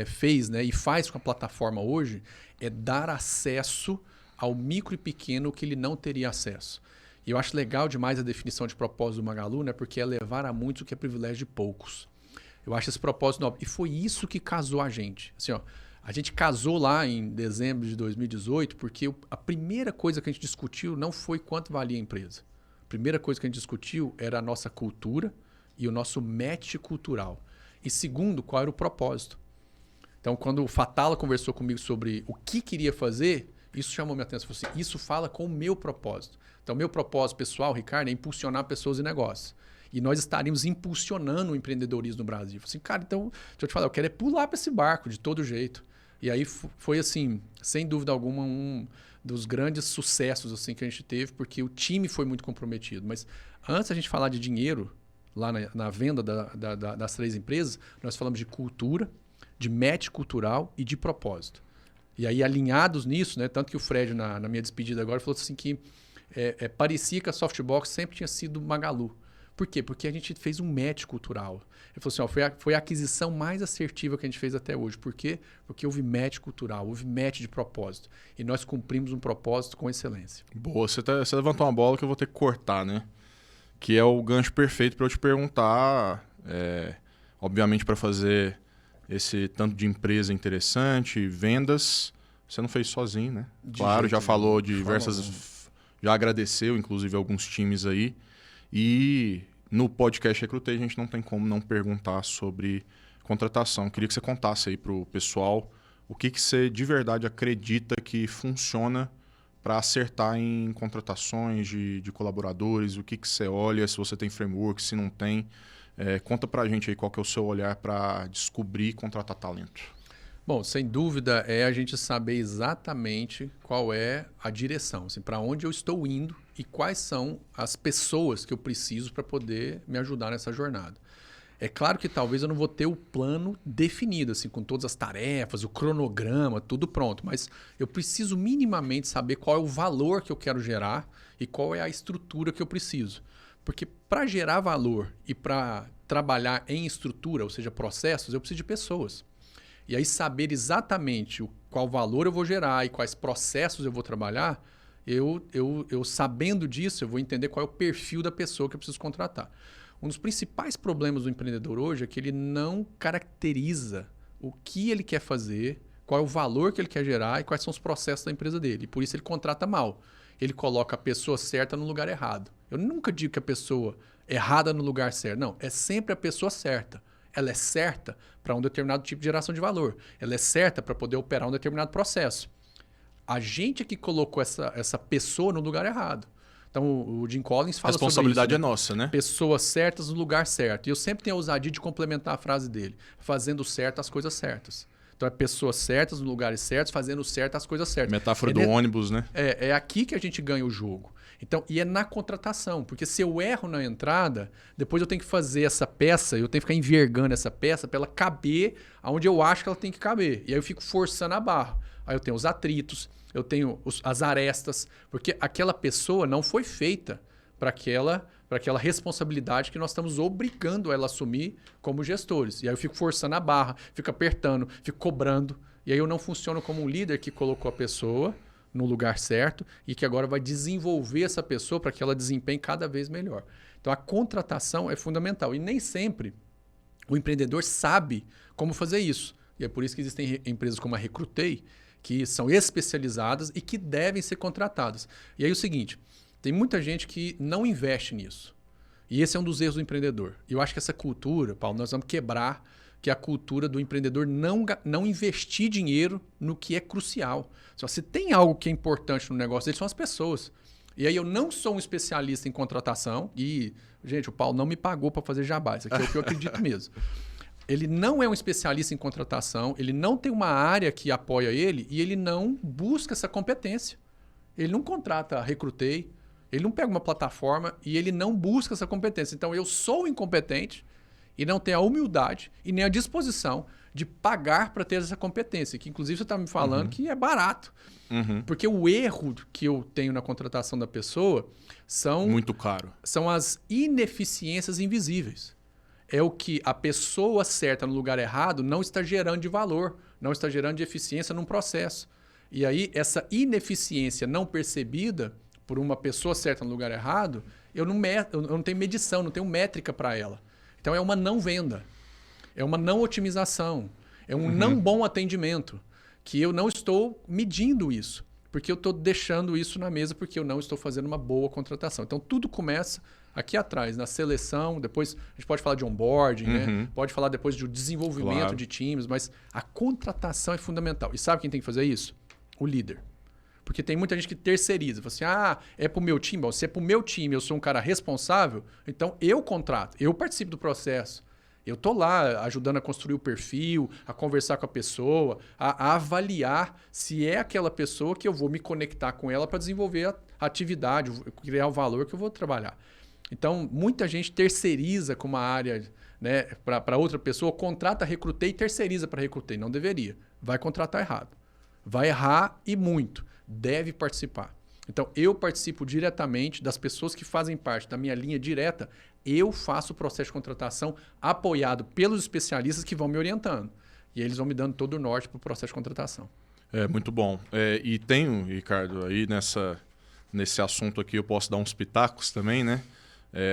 fez, né, e faz com a plataforma hoje é dar acesso ao micro e pequeno que ele não teria acesso. E eu acho legal demais a definição de propósito do Magalu, né, porque é levar a muitos o que é privilégio de poucos. Eu acho esse propósito nobre. E foi isso que casou a gente. Assim, a gente casou lá em dezembro de 2018 porque a primeira coisa que a gente discutiu não foi quanto valia a empresa. A primeira coisa que a gente discutiu era a nossa cultura e o nosso match cultural. E segundo, qual era o propósito. Então, quando o Fatala conversou comigo sobre o que queria fazer, isso chamou minha atenção. Falei assim, isso fala com o meu propósito. Então, meu propósito pessoal, Ricardo, é impulsionar pessoas e negócios. E nós estaríamos impulsionando o empreendedorismo no Brasil. Falei assim, cara, então, deixa eu te falar, eu quero é pular para esse barco de todo jeito. E aí foi assim, sem dúvida alguma, um dos grandes sucessos assim, que a gente teve, porque o time foi muito comprometido. Mas antes a gente falar de dinheiro, lá na venda das 3 empresas, nós falamos de cultura, de match cultural e de propósito. E aí, alinhados nisso, né, tanto que o Fred, na minha despedida agora, falou assim que parecia que a Softbox sempre tinha sido Magalu. Por quê? Porque a gente fez um match cultural. Ele falou assim, ó, foi a aquisição mais assertiva que a gente fez até hoje. Por quê? Porque houve match cultural, houve match de propósito. E nós cumprimos um propósito com excelência. Boa, você levantou uma bola que eu vou ter que cortar, né? Que é o gancho perfeito para eu te perguntar, obviamente para fazer esse tanto de empresa interessante, vendas, você não fez sozinho, né? Claro, já falou de diversas... Já agradeceu, inclusive, alguns times aí. E no podcast Recrutei a gente não tem como não perguntar sobre contratação. Queria que você contasse aí para o pessoal o que você de verdade acredita que funciona para acertar em contratações de colaboradores, o que você olha, se você tem framework, se não tem. Conta para a gente aí qual que é o seu olhar para descobrir e contratar talento. Bom, sem dúvida é a gente saber exatamente qual é a direção, assim, para onde eu estou indo e quais são as pessoas que eu preciso para poder me ajudar nessa jornada. É claro que talvez eu não vou ter o plano definido, assim, com todas as tarefas, o cronograma, tudo pronto, mas eu preciso minimamente saber qual é o valor que eu quero gerar e qual é a estrutura que eu preciso. Porque para gerar valor e para trabalhar em estrutura, ou seja, processos, eu preciso de pessoas. E aí saber exatamente qual valor eu vou gerar e quais processos eu vou trabalhar, eu sabendo disso, eu vou entender qual é o perfil da pessoa que eu preciso contratar. Um dos principais problemas do empreendedor hoje é que ele não caracteriza o que ele quer fazer, qual é o valor que ele quer gerar e quais são os processos da empresa dele. E por isso ele contrata mal. Ele coloca a pessoa certa no lugar errado. Eu nunca digo que a pessoa errada no lugar certo. Não, é sempre a pessoa certa. Ela é certa para um determinado tipo de geração de valor. Ela é certa para poder operar um determinado processo. A gente é que colocou essa pessoa no lugar errado. Então, o Jim Collins fala sobre isso. A responsabilidade é nossa, né? Pessoas certas no lugar certo. E eu sempre tenho a ousadia de complementar a frase dele. Fazendo certo as coisas certas. Então, é pessoas certas no lugares certos, fazendo certo as coisas certas. Metáfora do ônibus, né? É aqui que a gente ganha o jogo. Então, e é na contratação, porque se eu erro na entrada, depois eu tenho que fazer essa peça, eu tenho que ficar envergando essa peça para ela caber aonde eu acho que ela tem que caber. E aí eu fico forçando a barra. Aí eu tenho os atritos, eu tenho as arestas, porque aquela pessoa não foi feita para aquela responsabilidade que nós estamos obrigando ela a assumir como gestores. E aí eu fico forçando a barra, fico apertando, fico cobrando. E aí eu não funciono como um líder que colocou a pessoa no lugar certo e que agora vai desenvolver essa pessoa para que ela desempenhe cada vez melhor. Então, a contratação é fundamental. E nem sempre o empreendedor sabe como fazer isso. E é por isso que existem empresas como a Recrutei, que são especializadas e que devem ser contratadas. E aí é o seguinte, tem muita gente que não investe nisso. E esse é um dos erros do empreendedor. E eu acho que essa cultura, Paulo, nós vamos quebrar, que é a cultura do empreendedor não investir dinheiro no que é crucial. Se tem algo que é importante no negócio dele, são as pessoas. E aí eu não sou um especialista em contratação e, gente, o Paulo não me pagou para fazer jabá. Isso aqui é o que eu acredito mesmo. Ele não é um especialista em contratação, ele não tem uma área que apoia ele e ele não busca essa competência. Ele não contrata Recrutei, ele não pega uma plataforma e ele não busca essa competência. Então, eu sou incompetente e não tenho a humildade e nem a disposição de pagar para ter essa competência, que inclusive você está me falando que é barato. Porque o erro que eu tenho na contratação da pessoa são... Muito caro. São as ineficiências invisíveis. É o que a pessoa certa no lugar errado não está gerando de valor, não está gerando de eficiência num processo. E aí, essa ineficiência não percebida por uma pessoa certa no lugar errado, eu não tenho medição, não tenho métrica para ela. Então, é uma não venda, é uma não otimização, é um não bom atendimento, que eu não estou medindo isso, porque eu estou deixando isso na mesa porque eu não estou fazendo uma boa contratação. Então, tudo começa Aqui atrás, na seleção, depois a gente pode falar de onboarding, né? Pode falar depois de desenvolvimento de times, mas a contratação é fundamental. E sabe quem tem que fazer isso? O líder. Porque tem muita gente que terceiriza. Fala assim, é pro meu time? Bom, se é pro meu time, eu sou um cara responsável, então eu contrato, eu participo do processo. Eu tô lá ajudando a construir o perfil, a conversar com a pessoa, a avaliar se é aquela pessoa que eu vou me conectar com ela para desenvolver a atividade, criar o valor que eu vou trabalhar. Então, muita gente terceiriza com uma área, né, para outra pessoa, contrata Recrutei e terceiriza para Recrutei. Não deveria. Vai contratar errado. Vai errar e muito. Deve participar. Então, eu participo diretamente das pessoas que fazem parte da minha linha direta. Eu faço o processo de contratação apoiado pelos especialistas que vão me orientando. E eles vão me dando todo o norte para o processo de contratação. É, muito bom. E tenho, Ricardo, aí nesse assunto aqui eu posso dar uns pitacos também, né?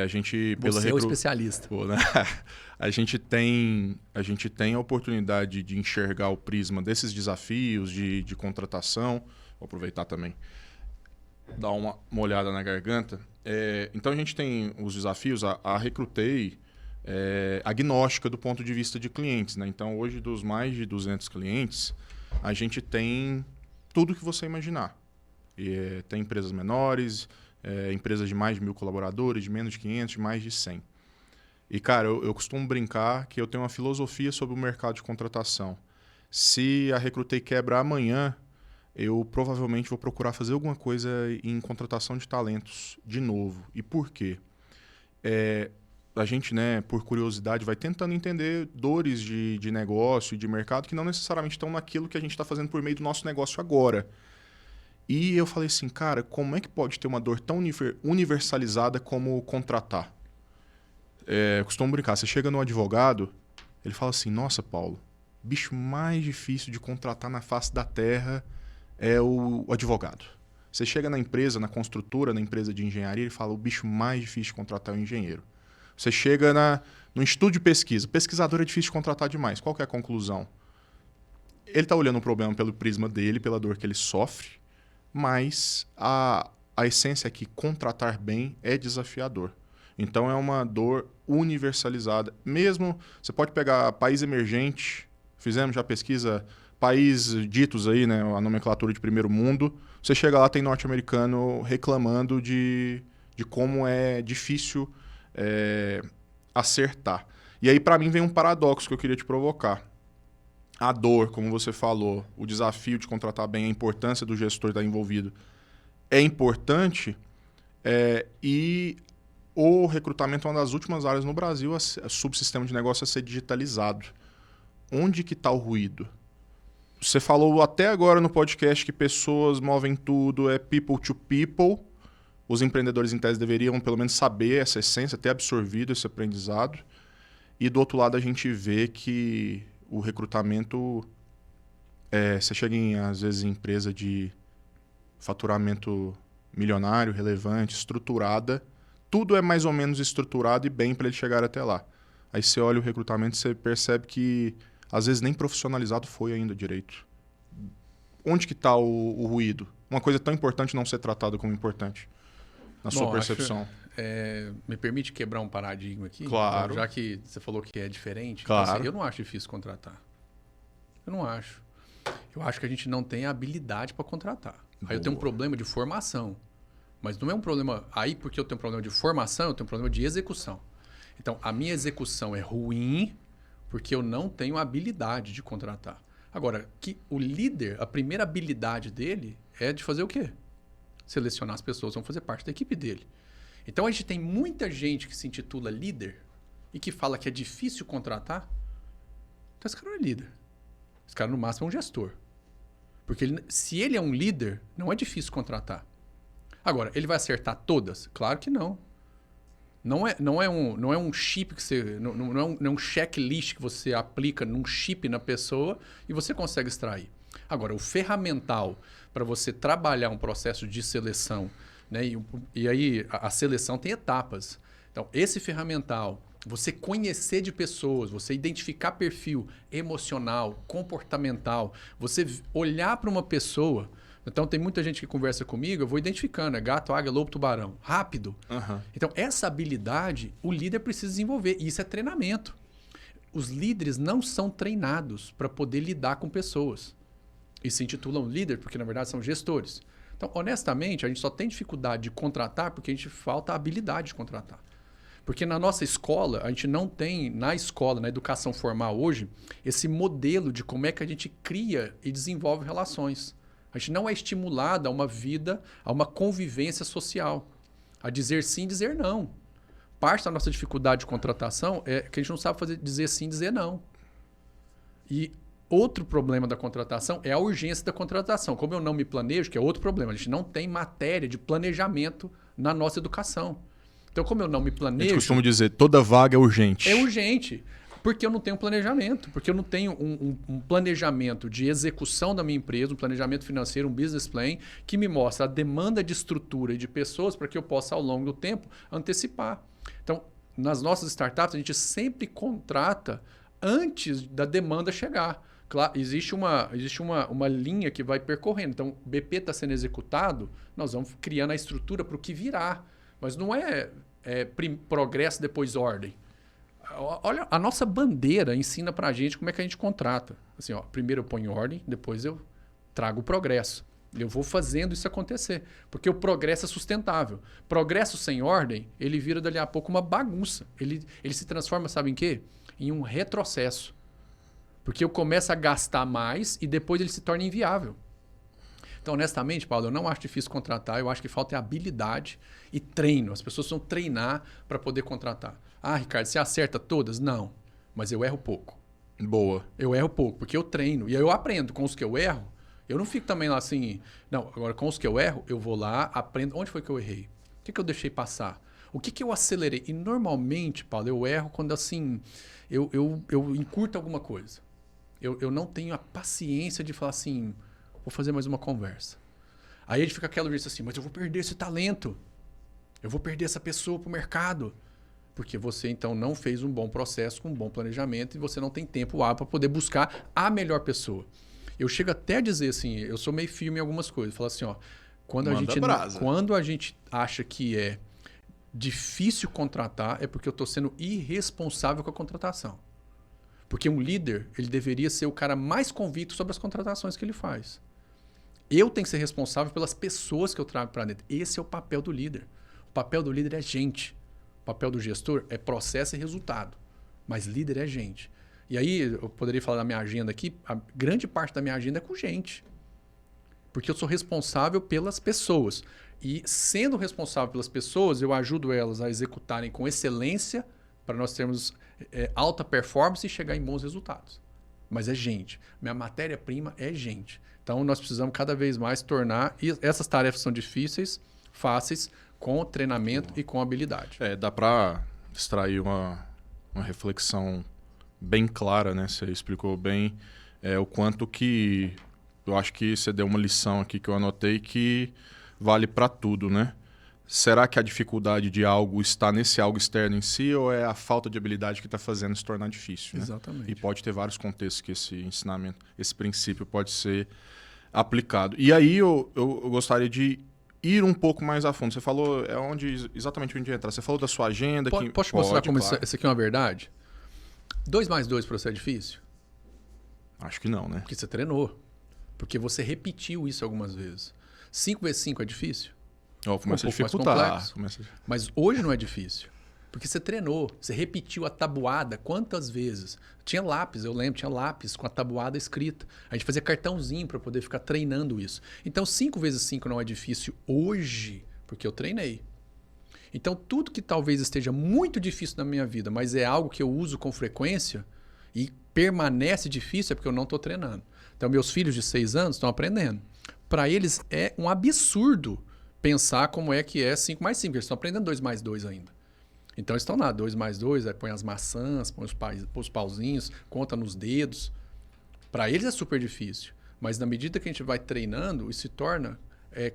A gente, Você é o especialista. Pô, né? A gente tem a oportunidade de enxergar o prisma desses desafios de contratação. Vou aproveitar também, dar uma olhada na garganta. Então a gente tem os desafios, a Recrutei agnóstica do ponto de vista de clientes, né? Então hoje dos mais de 200 clientes, a gente tem tudo que você imaginar. Tem empresas menores, empresas de mais de 1.000 colaboradores, de menos de 500, de mais de 100. E, cara, eu costumo brincar que eu tenho uma filosofia sobre o mercado de contratação. Se a Recrutei quebra amanhã, eu provavelmente vou procurar fazer alguma coisa em contratação de talentos de novo. E por quê? A gente, né, por curiosidade, vai tentando entender dores de negócio e de mercado que não necessariamente estão naquilo que a gente está fazendo por meio do nosso negócio agora. E eu falei assim, cara, como é que pode ter uma dor tão universalizada como contratar? Eu costumo brincar, você chega no advogado, ele fala assim, nossa, Paulo, o bicho mais difícil de contratar na face da terra é o advogado. Você chega na empresa, na construtora, na empresa de engenharia, ele fala, o bicho mais difícil de contratar é o engenheiro. Você chega no instituto de pesquisa, pesquisador é difícil de contratar demais. Qual que é a conclusão? Ele está olhando o problema pelo prisma dele, pela dor que ele sofre, mas a essência é que contratar bem é desafiador. Então é uma dor universalizada. Mesmo, você pode pegar país emergente, fizemos já pesquisa, país ditos aí, né, a nomenclatura de primeiro mundo, você chega lá, tem norte-americano reclamando de como é difícil acertar. E aí, para mim, vem um paradoxo que eu queria te provocar. A dor, como você falou, o desafio de contratar bem, a importância do gestor estar envolvido é importante e o recrutamento é uma das últimas áreas no Brasil a subsistema de negócio a ser digitalizado. Onde que está o ruído? Você falou até agora no podcast que pessoas movem tudo, é people to people. Os empreendedores em tese deveriam pelo menos saber essa essência, ter absorvido esse aprendizado. E do outro lado a gente vê que o recrutamento, você chega às vezes em empresa de faturamento milionário, relevante, estruturada, tudo é mais ou menos estruturado e bem para ele chegar até lá. Aí você olha o recrutamento e você percebe que às vezes nem profissionalizado foi ainda direito. Onde que está o ruído? Uma coisa tão importante não ser tratada como importante, na sua percepção. Me permite quebrar um paradigma aqui? Claro. Então, já que você falou que é diferente, claro. Então, assim, eu não acho difícil contratar. Eu não acho. Eu acho que a gente não tem a habilidade para contratar. Boa. Aí eu tenho um problema de formação. Mas não é um problema... Aí, porque eu tenho um problema de formação, eu tenho um problema de execução. Então, a minha execução é ruim porque eu não tenho a habilidade de contratar. Agora, que o líder, a primeira habilidade dele é de fazer o quê? Selecionar as pessoas que vão fazer parte da equipe dele. Então, a gente tem muita gente que se intitula líder e que fala que é difícil contratar. Então, esse cara não é líder. Esse cara, no máximo, é um gestor. Porque se ele é um líder, não é difícil contratar. Agora, ele vai acertar todas? Claro que não. Não é um chip que você... Não é um checklist que você aplica num chip na pessoa e você consegue extrair. Agora, o ferramental para você trabalhar um processo de seleção, né? E aí a seleção tem etapas. Então, esse ferramental, você conhecer de pessoas, você identificar perfil emocional, comportamental, você olhar para uma pessoa, Então, tem muita gente que conversa comigo, eu vou identificando, é gato, águia, lobo, tubarão. Rápido. Uhum. Então, essa habilidade, o líder precisa desenvolver. E isso é treinamento. Os líderes não são treinados para poder lidar com pessoas. E se intitulam líder porque, na verdade, são gestores. Então, honestamente, a gente só tem dificuldade de contratar porque a gente falta a habilidade de contratar. Porque na nossa escola, a gente não tem, na escola, na educação formal hoje, esse modelo de como é que a gente cria e desenvolve relações. A gente não é estimulado a uma vida, a uma convivência social. A dizer sim, dizer não. Parte da nossa dificuldade de contratação é que a gente não sabe dizer sim, dizer não. E outro problema da contratação é a urgência da contratação. Como eu não me planejo, que é outro problema, a gente não tem matéria de planejamento na nossa educação. Então, como eu não me planejo... A gente costuma dizer, toda vaga é urgente. É urgente, porque eu não tenho planejamento, porque eu não tenho um planejamento de execução da minha empresa, um planejamento financeiro, um business plan, que me mostra a demanda de estrutura e de pessoas para que eu possa, ao longo do tempo, antecipar. Então, nas nossas startups, a gente sempre contrata antes da demanda chegar. Claro, existe uma linha que vai percorrendo. Então, o BP está sendo executado, nós vamos criando a estrutura para o que virá. Mas não é progresso depois ordem. Olha, a nossa bandeira ensina para a gente como é que a gente contrata. Assim, ó, primeiro eu ponho ordem, depois eu trago o progresso. Eu vou fazendo isso acontecer. Porque o progresso é sustentável. Progresso sem ordem, ele vira dali a pouco uma bagunça. Ele se transforma, sabe em quê? Em um retrocesso. Porque eu começo a gastar mais e depois ele se torna inviável. Então, honestamente, Paulo, eu não acho difícil contratar. Eu acho que falta habilidade e treino. As pessoas precisam treinar para poder contratar. Ah, Ricardo, você acerta todas? Não. Mas eu erro pouco. Boa. Eu erro pouco, porque eu treino. E aí eu aprendo com os que eu erro. Eu não fico também lá assim... Não, agora com os que eu erro, eu vou lá, aprendo. Onde foi que eu errei? O que eu deixei passar? O que eu acelerei? E normalmente, Paulo, eu erro quando assim... Eu encurto alguma coisa. Eu não tenho a paciência de falar assim... Vou fazer mais uma conversa. Aí a gente fica aquela vez assim, mas eu vou perder esse talento. Eu vou perder essa pessoa para o mercado. Porque você, então, não fez um bom processo com um bom planejamento e você não tem tempo hábil para poder buscar a melhor pessoa. Eu chego até a dizer assim, eu sou meio firme em algumas coisas. Falo assim, ó, quando a gente acha que é difícil contratar, é porque eu estou sendo irresponsável com a contratação. Porque um líder, ele deveria ser o cara mais convicto sobre as contratações que ele faz. Eu tenho que ser responsável pelas pessoas que eu trago para dentro. Esse é o papel do líder. O papel do líder é gente. O papel do gestor é processo e resultado. Mas líder é gente. E aí, eu poderia falar da minha agenda aqui, a grande parte da minha agenda é com gente. Porque eu sou responsável pelas pessoas. E sendo responsável pelas pessoas, eu ajudo elas a executarem com excelência para nós termos alta performance e chegar em bons resultados. Mas é gente. Minha matéria-prima é gente. Então, nós precisamos cada vez mais tornar... E essas tarefas são difíceis, fáceis, com treinamento e com habilidade. Dá para extrair uma reflexão bem clara, né? Você explicou bem o quanto que... Eu acho que você deu uma lição aqui que eu anotei que vale para tudo, né? Será que a dificuldade de algo está nesse algo externo em si ou é a falta de habilidade que está fazendo se tornar difícil? Né? Exatamente. E pode ter vários contextos que esse ensinamento, esse princípio pode ser aplicado. E aí eu gostaria de ir um pouco mais a fundo. Você falou, exatamente onde entrar. Você falou da sua agenda. Posso te mostrar como claro. isso aqui é uma verdade? 2 mais 2 para você é difícil? Acho que não, né? Porque você treinou. Porque você repetiu isso algumas vezes. 5 vezes 5 é difícil? Começa a dificultar. Mas hoje não é difícil. Porque você treinou, você repetiu a tabuada quantas vezes? Tinha lápis, eu lembro, tinha lápis com a tabuada escrita. A gente fazia cartãozinho para poder ficar treinando isso. Então 5 vezes 5 não é difícil hoje, porque eu treinei. Então tudo que talvez esteja muito difícil na minha vida, mas é algo que eu uso com frequência e permanece difícil, é porque eu não estou treinando. Então meus filhos de 6 anos estão aprendendo. Para eles é um absurdo pensar como é que é 5 mais 5. Eles estão aprendendo 2 mais 2 ainda. Então eles estão lá, 2 mais 2, aí põe as maçãs, põe os pauzinhos, conta nos dedos. Para eles é super difícil. Mas na medida que a gente vai treinando, isso se torna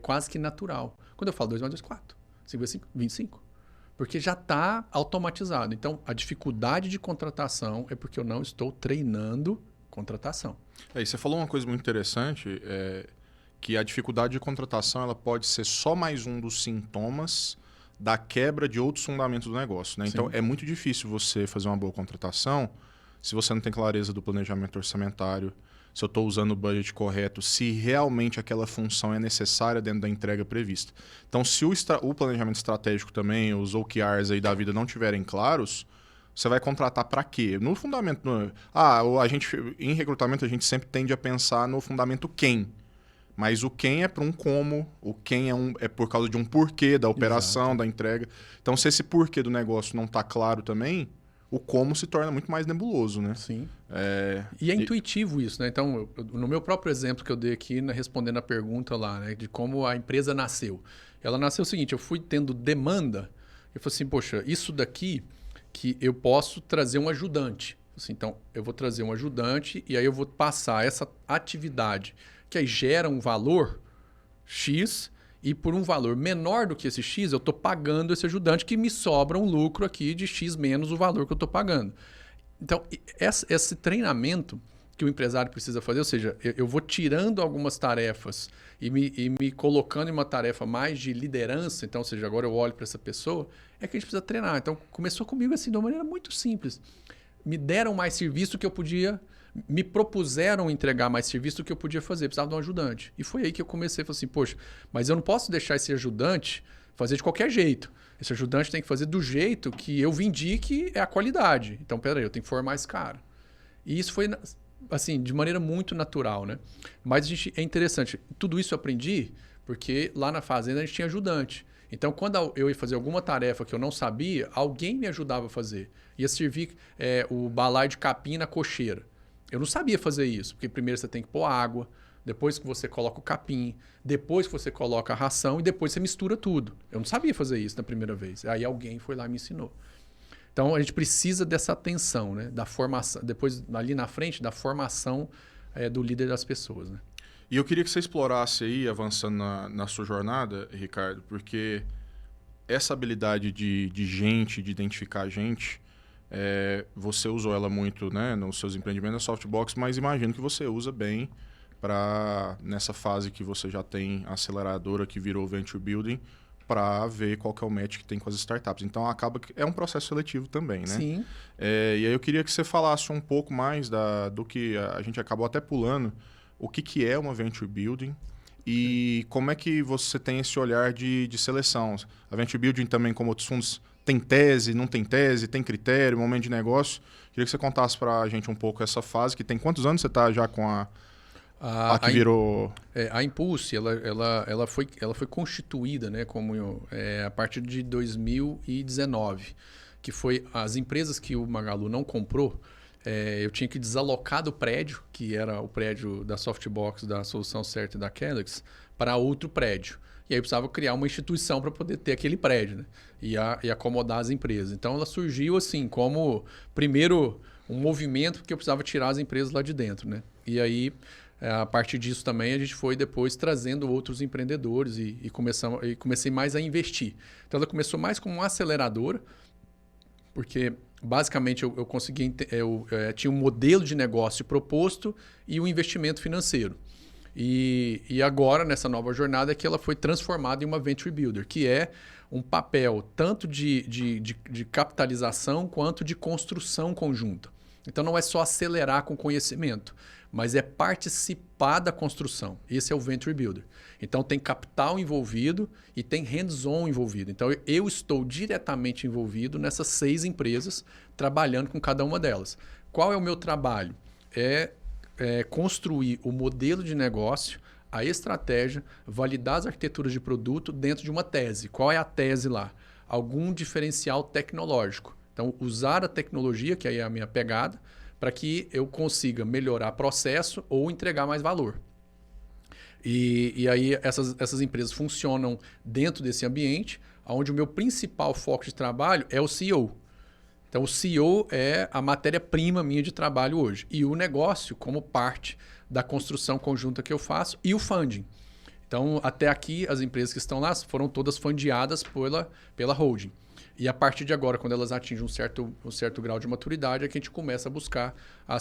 quase que natural. Quando eu falo 2 mais 2, 4. 5 vezes 5, 25. Porque já está automatizado. Então a dificuldade de contratação é porque eu não estou treinando contratação. E você falou uma coisa muito interessante, que a dificuldade de contratação ela pode ser só mais um dos sintomas da quebra de outros fundamentos do negócio, né? Então, é muito difícil você fazer uma boa contratação se você não tem clareza do planejamento orçamentário, se eu estou usando o budget correto, se realmente aquela função é necessária dentro da entrega prevista. Então, se o planejamento estratégico também, os OKRs aí da vida não estiverem claros, você vai contratar para quê? No fundamento... em recrutamento a gente sempre tende a pensar no fundamento quem. Mas o quem é para um como, o quem é por causa de um porquê da operação, Exato. Da entrega. Então, se esse porquê do negócio não está claro também, o como se torna muito mais nebuloso, né? Sim. E é intuitivo isso, né? Então, no meu próprio exemplo que eu dei aqui, respondendo a pergunta lá, né, de como a empresa nasceu. Ela nasceu o seguinte, eu fui tendo demanda, eu falei assim, poxa, isso daqui que eu posso trazer um ajudante. Assim, então, eu vou trazer um ajudante e aí eu vou passar essa atividade que aí gera um valor X e por um valor menor do que esse X, eu estou pagando esse ajudante que me sobra um lucro aqui de X menos o valor que eu estou pagando. Então, esse treinamento que o empresário precisa fazer, ou seja, eu vou tirando algumas tarefas e me colocando em uma tarefa mais de liderança, então, ou seja, agora eu olho para essa pessoa, é que a gente precisa treinar. Então, começou comigo assim, de uma maneira muito simples. Me deram mais serviço do que eu podia, me propuseram entregar mais serviço do que eu podia fazer, precisava de um ajudante. E foi aí que eu comecei, falei assim, poxa, mas eu não posso deixar esse ajudante fazer de qualquer jeito. Esse ajudante tem que fazer do jeito que eu vendi que é a qualidade. Então, peraí, eu tenho que formar esse cara. E isso foi, assim, de maneira muito natural, né? Mas é interessante, tudo isso eu aprendi porque lá na fazenda a gente tinha ajudante. Então, quando eu ia fazer alguma tarefa que eu não sabia, alguém me ajudava a fazer. Ia servir o balaio de capim na cocheira. Eu não sabia fazer isso, porque primeiro você tem que pôr água, depois que você coloca o capim, depois que você coloca a ração e depois você mistura tudo. Eu não sabia fazer isso na primeira vez. Aí alguém foi lá e me ensinou. Então, a gente precisa dessa atenção, né? Da formação, depois, ali na frente, da formação do líder das pessoas, né? E eu queria que você explorasse aí, avançando na sua jornada, Ricardo, porque essa habilidade de gente, de identificar gente, você usou ela muito, né, nos seus empreendimentos na Softbox, mas imagino que você usa bem nessa fase que você já tem a aceleradora que virou Venture Building, para ver qual que é o match que tem com as startups. Então, acaba que é um processo seletivo também, né? Sim. E aí eu queria que você falasse um pouco mais do que a gente acabou até pulando, o que é uma Venture Building e como é que você tem esse olhar de seleção. A Venture Building também, como outros fundos, tem tese, não tem tese, tem critério, momento de negócio. Queria que você contasse para a gente um pouco essa fase, que tem quantos anos você está já com a que virou... A Impulse, ela foi constituída, né, como, a partir de 2019, que foi as empresas que o Magalu não comprou. Eu tinha que desalocar do prédio, que era o prédio da Softbox, da Solução Certa e da Kellogg's, para outro prédio. E aí precisava criar uma instituição para poder ter aquele prédio, né? E acomodar as empresas. Então ela surgiu assim como, primeiro, um movimento porque eu precisava tirar as empresas lá de dentro, né? E aí, a partir disso também, a gente foi depois trazendo outros empreendedores e comecei mais a investir. Então ela começou mais como uma aceleradora, porque basicamente eu tinha um modelo de negócio proposto e um investimento financeiro. E agora, nessa nova jornada, é que ela foi transformada em uma Venture Builder, que é um papel tanto de capitalização quanto de construção conjunta. Então, não é só acelerar com conhecimento, mas é participar da construção. Esse é o Venture Builder. Então, tem capital envolvido e tem hands-on envolvido. Então, eu estou diretamente envolvido nessas 6 empresas, trabalhando com cada uma delas. Qual é o meu trabalho? Construir o modelo de negócio, a estratégia, validar as arquiteturas de produto dentro de uma tese. Qual é a tese lá? Algum diferencial tecnológico. Então, usar a tecnologia, que aí é a minha pegada, para que eu consiga melhorar processo ou entregar mais valor. E aí essas empresas funcionam dentro desse ambiente, onde o meu principal foco de trabalho é o CEO. Então, o CEO é a matéria-prima minha de trabalho hoje. E o negócio como parte da construção conjunta que eu faço e o funding. Então, até aqui, as empresas que estão lá foram todas fundeadas pela holding. E a partir de agora, quando elas atingem um certo grau de maturidade, é que a gente começa a buscar a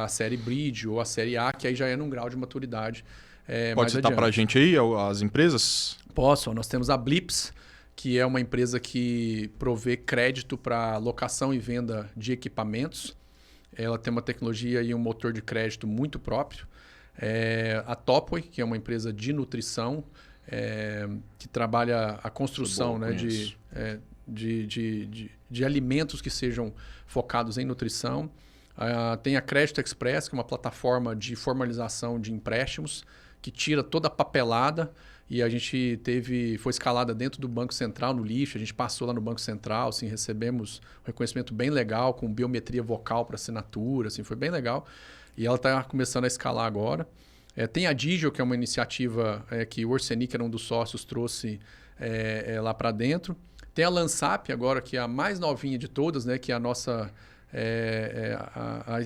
série Bridge ou a série A, que aí já é num grau de maturidade Pode mais citar adiante. para a gente aí as empresas? Posso. Nós temos a Blips, que é uma empresa que provê crédito para locação e venda de equipamentos. Ela tem uma tecnologia e um motor de crédito muito próprio. A Topway, que é uma empresa de nutrição, que trabalha a construção, né, de alimentos que sejam focados em nutrição. Tem a Crédito Express, que é uma plataforma de formalização de empréstimos, que tira toda a papelada, e a gente foi escalada dentro do Banco Central, no lixo, a gente passou lá no Banco Central, assim, recebemos um reconhecimento bem legal, com biometria vocal para assinatura, assim, foi bem legal. E ela está começando a escalar agora. Tem a Digio, que é uma iniciativa que o Orseni, que era um dos sócios, trouxe lá para dentro. Tem a Lansap agora, que é a mais novinha de todas, né, que é a nossa...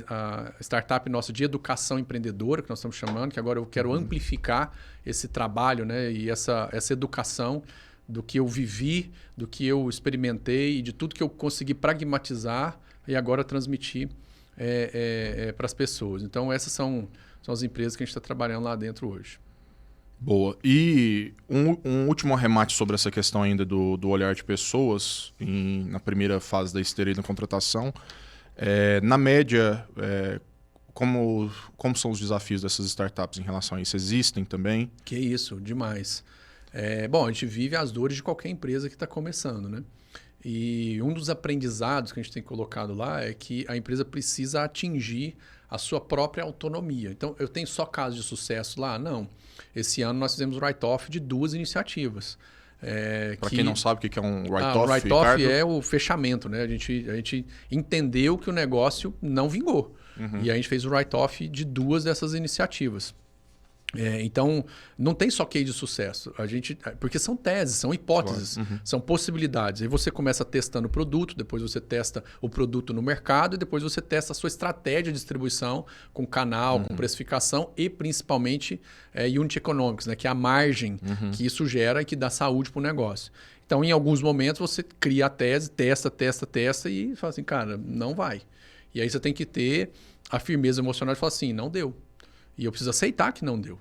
a startup nossa de educação empreendedora, que nós estamos chamando, que agora eu quero amplificar esse trabalho, né, e essa educação do que eu vivi, do que eu experimentei e de tudo que eu consegui pragmatizar e agora transmitir para as pessoas. Então, essas são as empresas que a gente está trabalhando lá dentro hoje. Boa. E um último arremate sobre essa questão ainda do olhar de pessoas na primeira fase da esteira e da contratação. Na média, como são os desafios dessas startups em relação a isso? Existem também? Que isso, demais. Bom, a gente vive as dores de qualquer empresa que está começando, né? E um dos aprendizados que a gente tem colocado lá é que a empresa precisa atingir a sua própria autonomia. Então, eu tenho só casos de sucesso lá? Não. Esse ano nós fizemos write-off de 2 iniciativas. Para quem não sabe o que é um write-off, o write-off é o fechamento, né? A gente entendeu que o negócio não vingou. E a gente fez o write-off de 2 dessas iniciativas. Então, não tem só case de sucesso. Porque são teses, são hipóteses, são possibilidades. Aí você começa testando o produto, depois você testa o produto no mercado e depois você testa a sua estratégia de distribuição com canal, com precificação e principalmente unit economics, né? Que é a margem que isso gera e que dá saúde para o negócio. Então, em alguns momentos, você cria a tese, testa e fala assim, cara, não vai. E aí você tem que ter a firmeza emocional de falar assim, não deu. E eu preciso aceitar que não deu.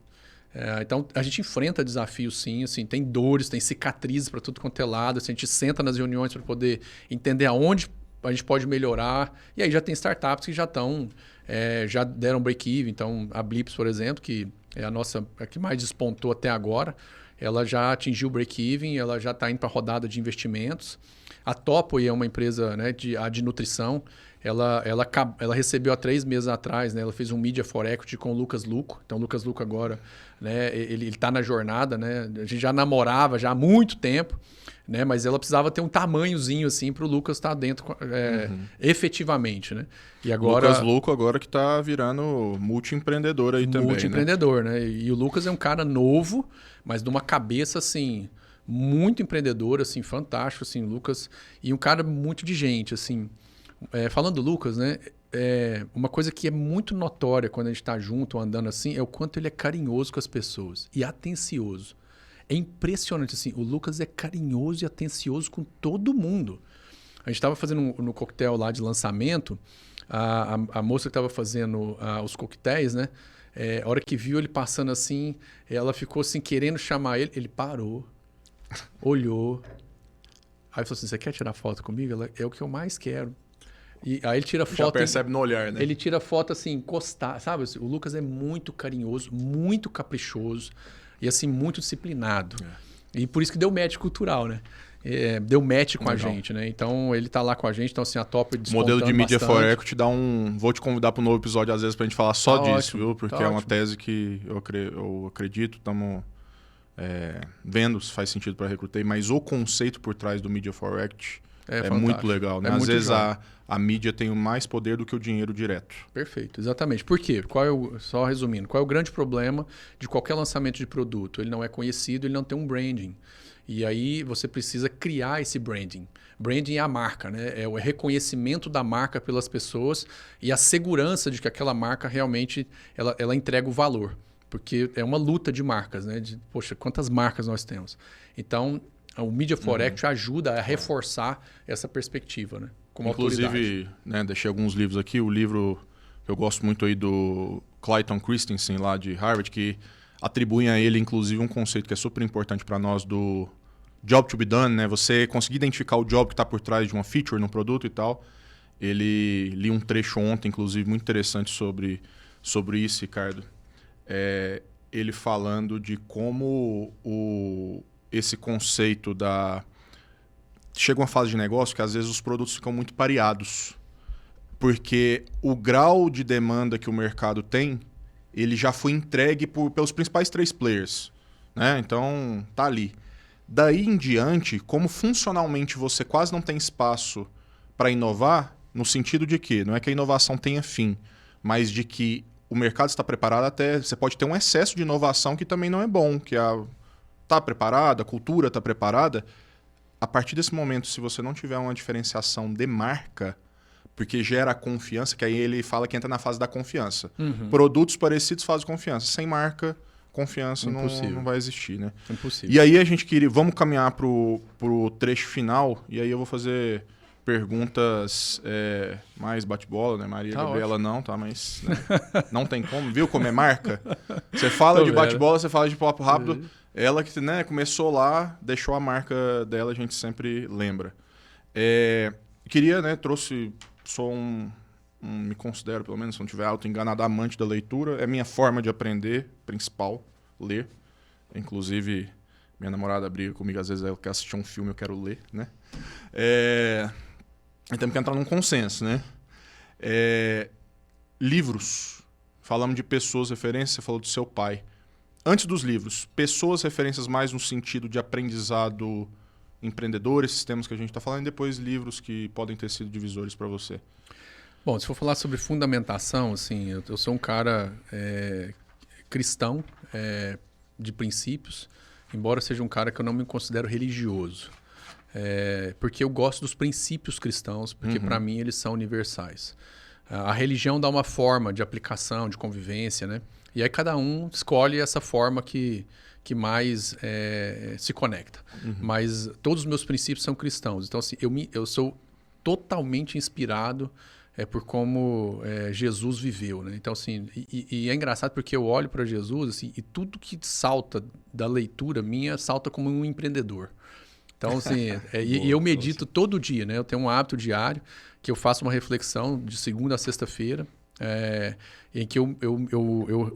Então, a gente enfrenta desafios, sim. Assim, tem dores, tem cicatrizes para tudo quanto é lado. Assim, a gente senta nas reuniões para poder entender aonde a gente pode melhorar. E aí já tem startups que já deram break-even. Então, a Blips, por exemplo, que é a que mais despontou até agora, ela já atingiu o break-even, ela já está indo para a rodada de investimentos. A Topway é uma empresa, né, de nutrição. Ela recebeu há 3 meses atrás, né? Ela fez um Media for Equity com o Lucas Luco. Então, o Lucas Luco agora, né, ele está na jornada, né? A gente já namorava já há muito tempo, né? Mas ela precisava ter um tamanhozinho assim para o Lucas estar dentro efetivamente, né? E agora, Lucas Luco agora que está virando multi-empreendedor aí também, multi-empreendedor, né? E o Lucas é um cara novo, mas de uma cabeça assim muito empreendedor, assim, fantástico, assim, Lucas, e um cara muito de gente, assim. Falando do Lucas, né? Uma coisa que é muito notória quando a gente está junto, andando assim, é o quanto ele é carinhoso com as pessoas e atencioso. É impressionante, assim. O Lucas é carinhoso e atencioso com todo mundo. A gente estava fazendo no coquetel lá de lançamento, a moça que estava fazendo os coquetéis, né? A hora que viu ele passando assim, ela ficou assim, querendo chamar ele. Ele parou, olhou. Aí falou assim, você quer tirar foto comigo? Ela, é o que eu mais quero. E aí ele tira foto... Já percebe no olhar, né? Ele tira foto assim, encostar, sabe? O Lucas é muito carinhoso, muito caprichoso e assim, muito disciplinado. E por isso que deu match cultural, né? Deu match com a gente, né? Então, ele tá lá com a gente. Então, assim, a Top despontando modelo de Media bastante. for Equity vou te convidar para um novo episódio, às vezes, para a gente falar só disso, ótimo, viu? Porque é uma tese que eu acredito, estamos vendo se faz sentido para Recrutei, mas o conceito por trás do Media for Equity é muito legal, né? Às vezes a mídia tem mais poder do que o dinheiro direto. Perfeito, exatamente. Por quê? Só resumindo, qual é o grande problema de qualquer lançamento de produto? Ele não é conhecido, ele não tem um branding. E aí você precisa criar esse branding. Branding é a marca, né? É o reconhecimento da marca pelas pessoas e a segurança de que aquela marca realmente ela entrega o valor. Porque é uma luta de marcas, né? Poxa, quantas marcas nós temos? Então, o Media for Equity ajuda a reforçar essa perspectiva, né? Como inclusive, né, deixei alguns livros aqui. O livro que eu gosto muito aí do Clayton Christensen, lá de Harvard, que atribuem a ele, inclusive, um conceito que é super importante para nós do job to be done, né? Você conseguir identificar o job que está por trás de uma feature no produto e tal. Li um trecho ontem, inclusive, muito interessante sobre isso, Ricardo. Ele falando de como esse conceito da... Chega uma fase de negócio que às vezes os produtos ficam muito pareados. Porque o grau de demanda que o mercado tem, ele já foi entregue pelos principais 3 players. Né? Então, tá ali. Daí em diante, como funcionalmente você quase não tem espaço para inovar, no sentido de que não é que a inovação tenha fim, mas de que o mercado está preparado até... Você pode ter um excesso de inovação que também não é bom, que está preparado, a cultura está preparada. A partir desse momento, se você não tiver uma diferenciação de marca, porque gera confiança, que aí ele fala que entra na fase da confiança. Produtos parecidos fazem confiança. Sem marca, confiança não vai existir, né? Impossível. E aí a gente queria... Vamos caminhar pro trecho final, e aí eu vou fazer perguntas mais bate-bola, né? Maria Gabriela ótimo. Não, tá? Mas né? Não tem como. Viu como é marca? Você fala de bate-bola, você fala de papo rápido. Ela que né, começou lá, deixou a marca dela, a gente sempre lembra. Queria, né? Sou me considero, pelo menos, se não estiver auto-enganado, amante da leitura. É minha forma de aprender, principal, ler. Inclusive, minha namorada briga comigo, às vezes ela quer assistir um filme, eu quero ler, né? Temos que entrar num consenso, né? Livros. Falamos de pessoas, referências, você falou do seu pai. Antes dos livros, pessoas, referências mais no sentido de aprendizado empreendedor, esses temas que a gente está falando, e depois livros que podem ter sido divisores para você. Bom, se for falar sobre fundamentação, assim, eu sou um cara cristão, de princípios, embora seja um cara que eu não me considero religioso. Porque eu gosto dos princípios cristãos, porque para mim eles são universais. A religião dá uma forma de aplicação, de convivência, né? E aí cada um escolhe essa forma que mais se conecta. Mas todos os meus princípios são cristãos. Então, assim, eu sou totalmente inspirado por como Jesus viveu, né? Então, assim, e é engraçado porque eu olho para Jesus assim, e tudo que salta da leitura minha salta como um empreendedor. Então, assim, e eu medito todo dia, né? Eu tenho um hábito diário que eu faço uma reflexão de segunda a sexta-feira, em que eu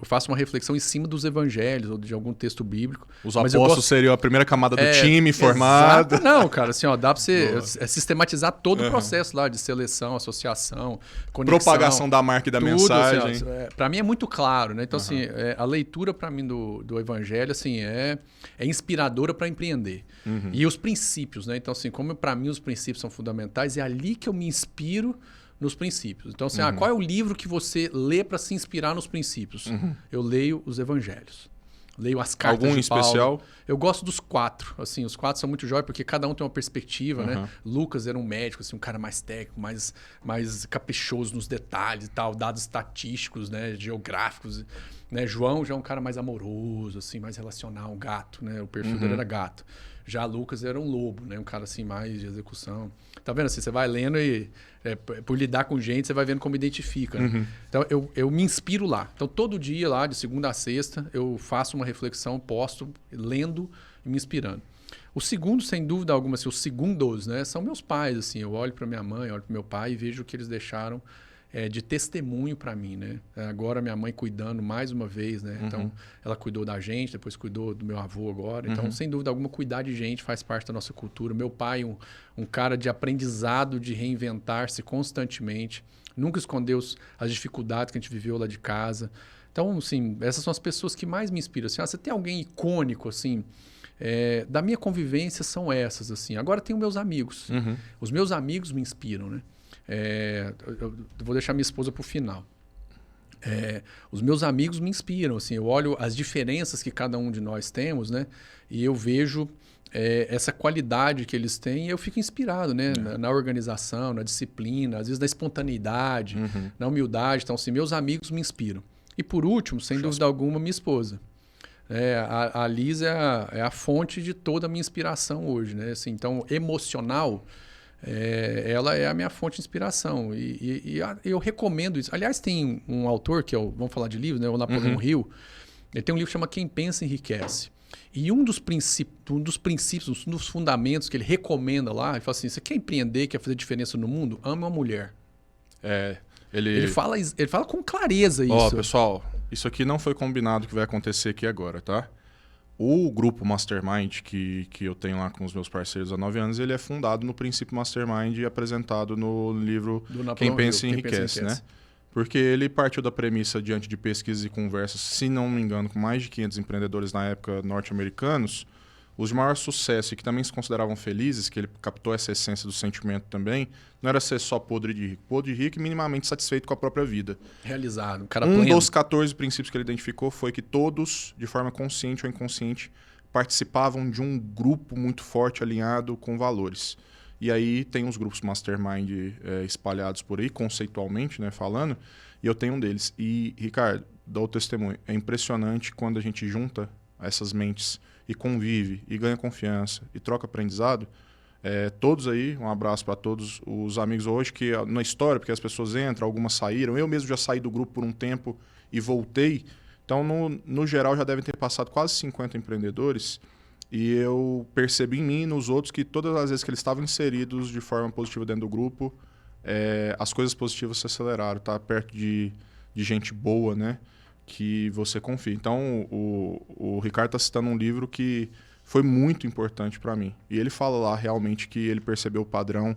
faço uma reflexão em cima dos evangelhos ou de algum texto bíblico. Os apóstolos seriam a primeira camada do time formado. Exato, não, cara, assim, ó, dá para você sistematizar todo o processo lá de seleção, associação, conexão. Propagação da marca e da mensagem. Assim, para mim é muito claro, né? Então, assim, a leitura para mim do evangelho, assim, é inspiradora para empreender. E os princípios, né? Então, assim, como para mim os princípios são fundamentais, é ali que eu me inspiro nos princípios. Então, assim, qual é o livro que você lê para se inspirar nos princípios? Eu leio os evangelhos. Leio as cartas Algum de Paulo. especial? Eu gosto dos 4. Assim, os 4 são muito jóia porque cada um tem uma perspectiva, né? Lucas era um médico, assim, um cara mais técnico, mais caprichoso nos detalhes e tal, dados estatísticos, né? Geográficos. Né? João já é um cara mais amoroso, assim, mais relacional, um gato, né? O perfil dele era gato. Já Lucas era um lobo, né? Um cara assim mais de execução. Tá vendo? Assim, você vai lendo e por lidar com gente, você vai vendo como identifica. Né? Então, eu me inspiro lá. Então, todo dia lá, de segunda a sexta, eu faço uma reflexão, posto, lendo e me inspirando. O segundo, sem dúvida alguma, assim, os segundos, né? São meus pais. Assim, eu olho para minha mãe, olho para meu pai e vejo o que eles deixaram de testemunho para mim, né? Agora minha mãe cuidando mais uma vez, né? Então, ela cuidou da gente, depois cuidou do meu avô agora. Então, sem dúvida alguma, cuidar de gente faz parte da nossa cultura. Meu pai, um cara de aprendizado, de reinventar-se constantemente. Nunca escondeu as dificuldades que a gente viveu lá de casa. Então, assim, essas são as pessoas que mais me inspiram. Assim, você tem alguém icônico, assim... da minha convivência são essas, assim. Agora tenho meus amigos. Os meus amigos me inspiram, né? Eu vou deixar minha esposa para o final. Os meus amigos me inspiram, assim, eu olho as diferenças que cada um de nós temos, né? E eu vejo essa qualidade que eles têm e eu fico inspirado, né? Na organização, na disciplina, às vezes na espontaneidade, na humildade. Então, assim, meus amigos me inspiram. E por último, sem dúvida alguma, minha esposa. A Liz é a fonte de toda a minha inspiração hoje, né? Assim, então, emocional... ela é a minha fonte de inspiração e eu recomendo isso. Aliás, tem um autor que vamos falar de livros, né? O Napoleão Hill, Ele tem um livro que chama Quem Pensa Enriquece. E um dos princípios, um dos fundamentos que ele recomenda lá, ele fala assim, você quer empreender, quer fazer diferença no mundo? Ame uma mulher. Ele fala com clareza isso. Ó, pessoal, isso aqui não foi combinado que vai acontecer aqui agora, tá? O grupo Mastermind que eu tenho lá com os meus parceiros há 9 anos, ele é fundado no princípio Mastermind e apresentado no livro Quem Pensa Enriquece, né? Porque ele partiu da premissa, diante de pesquisas e conversas, se não me engano, com mais de 500 empreendedores na época norte-americanos, os de maior sucesso e que também se consideravam felizes, que ele captou essa essência do sentimento também, não era ser só podre de rico e minimamente satisfeito com a própria vida. Realizado, cara pleno. pleno. Dos 14 princípios que ele identificou foi que todos, de forma consciente ou inconsciente, participavam de um grupo muito forte, alinhado com valores. E aí tem os grupos Mastermind espalhados por aí, conceitualmente, né, falando, e eu tenho um deles. E, Ricardo, dá o testemunho, é impressionante quando a gente junta essas mentes e convive, e ganha confiança, e troca aprendizado. Todos aí, um abraço para todos os amigos hoje, que na história, porque as pessoas entram, algumas saíram, eu mesmo já saí do grupo por um tempo e voltei. Então, no geral, já devem ter passado quase 50 empreendedores, e eu percebi em mim e nos outros que todas as vezes que eles estavam inseridos de forma positiva dentro do grupo, as coisas positivas se aceleraram, tá perto de gente boa, né? Que você confia. Então, o Ricardo está citando um livro que foi muito importante para mim. E ele fala lá realmente que ele percebeu o padrão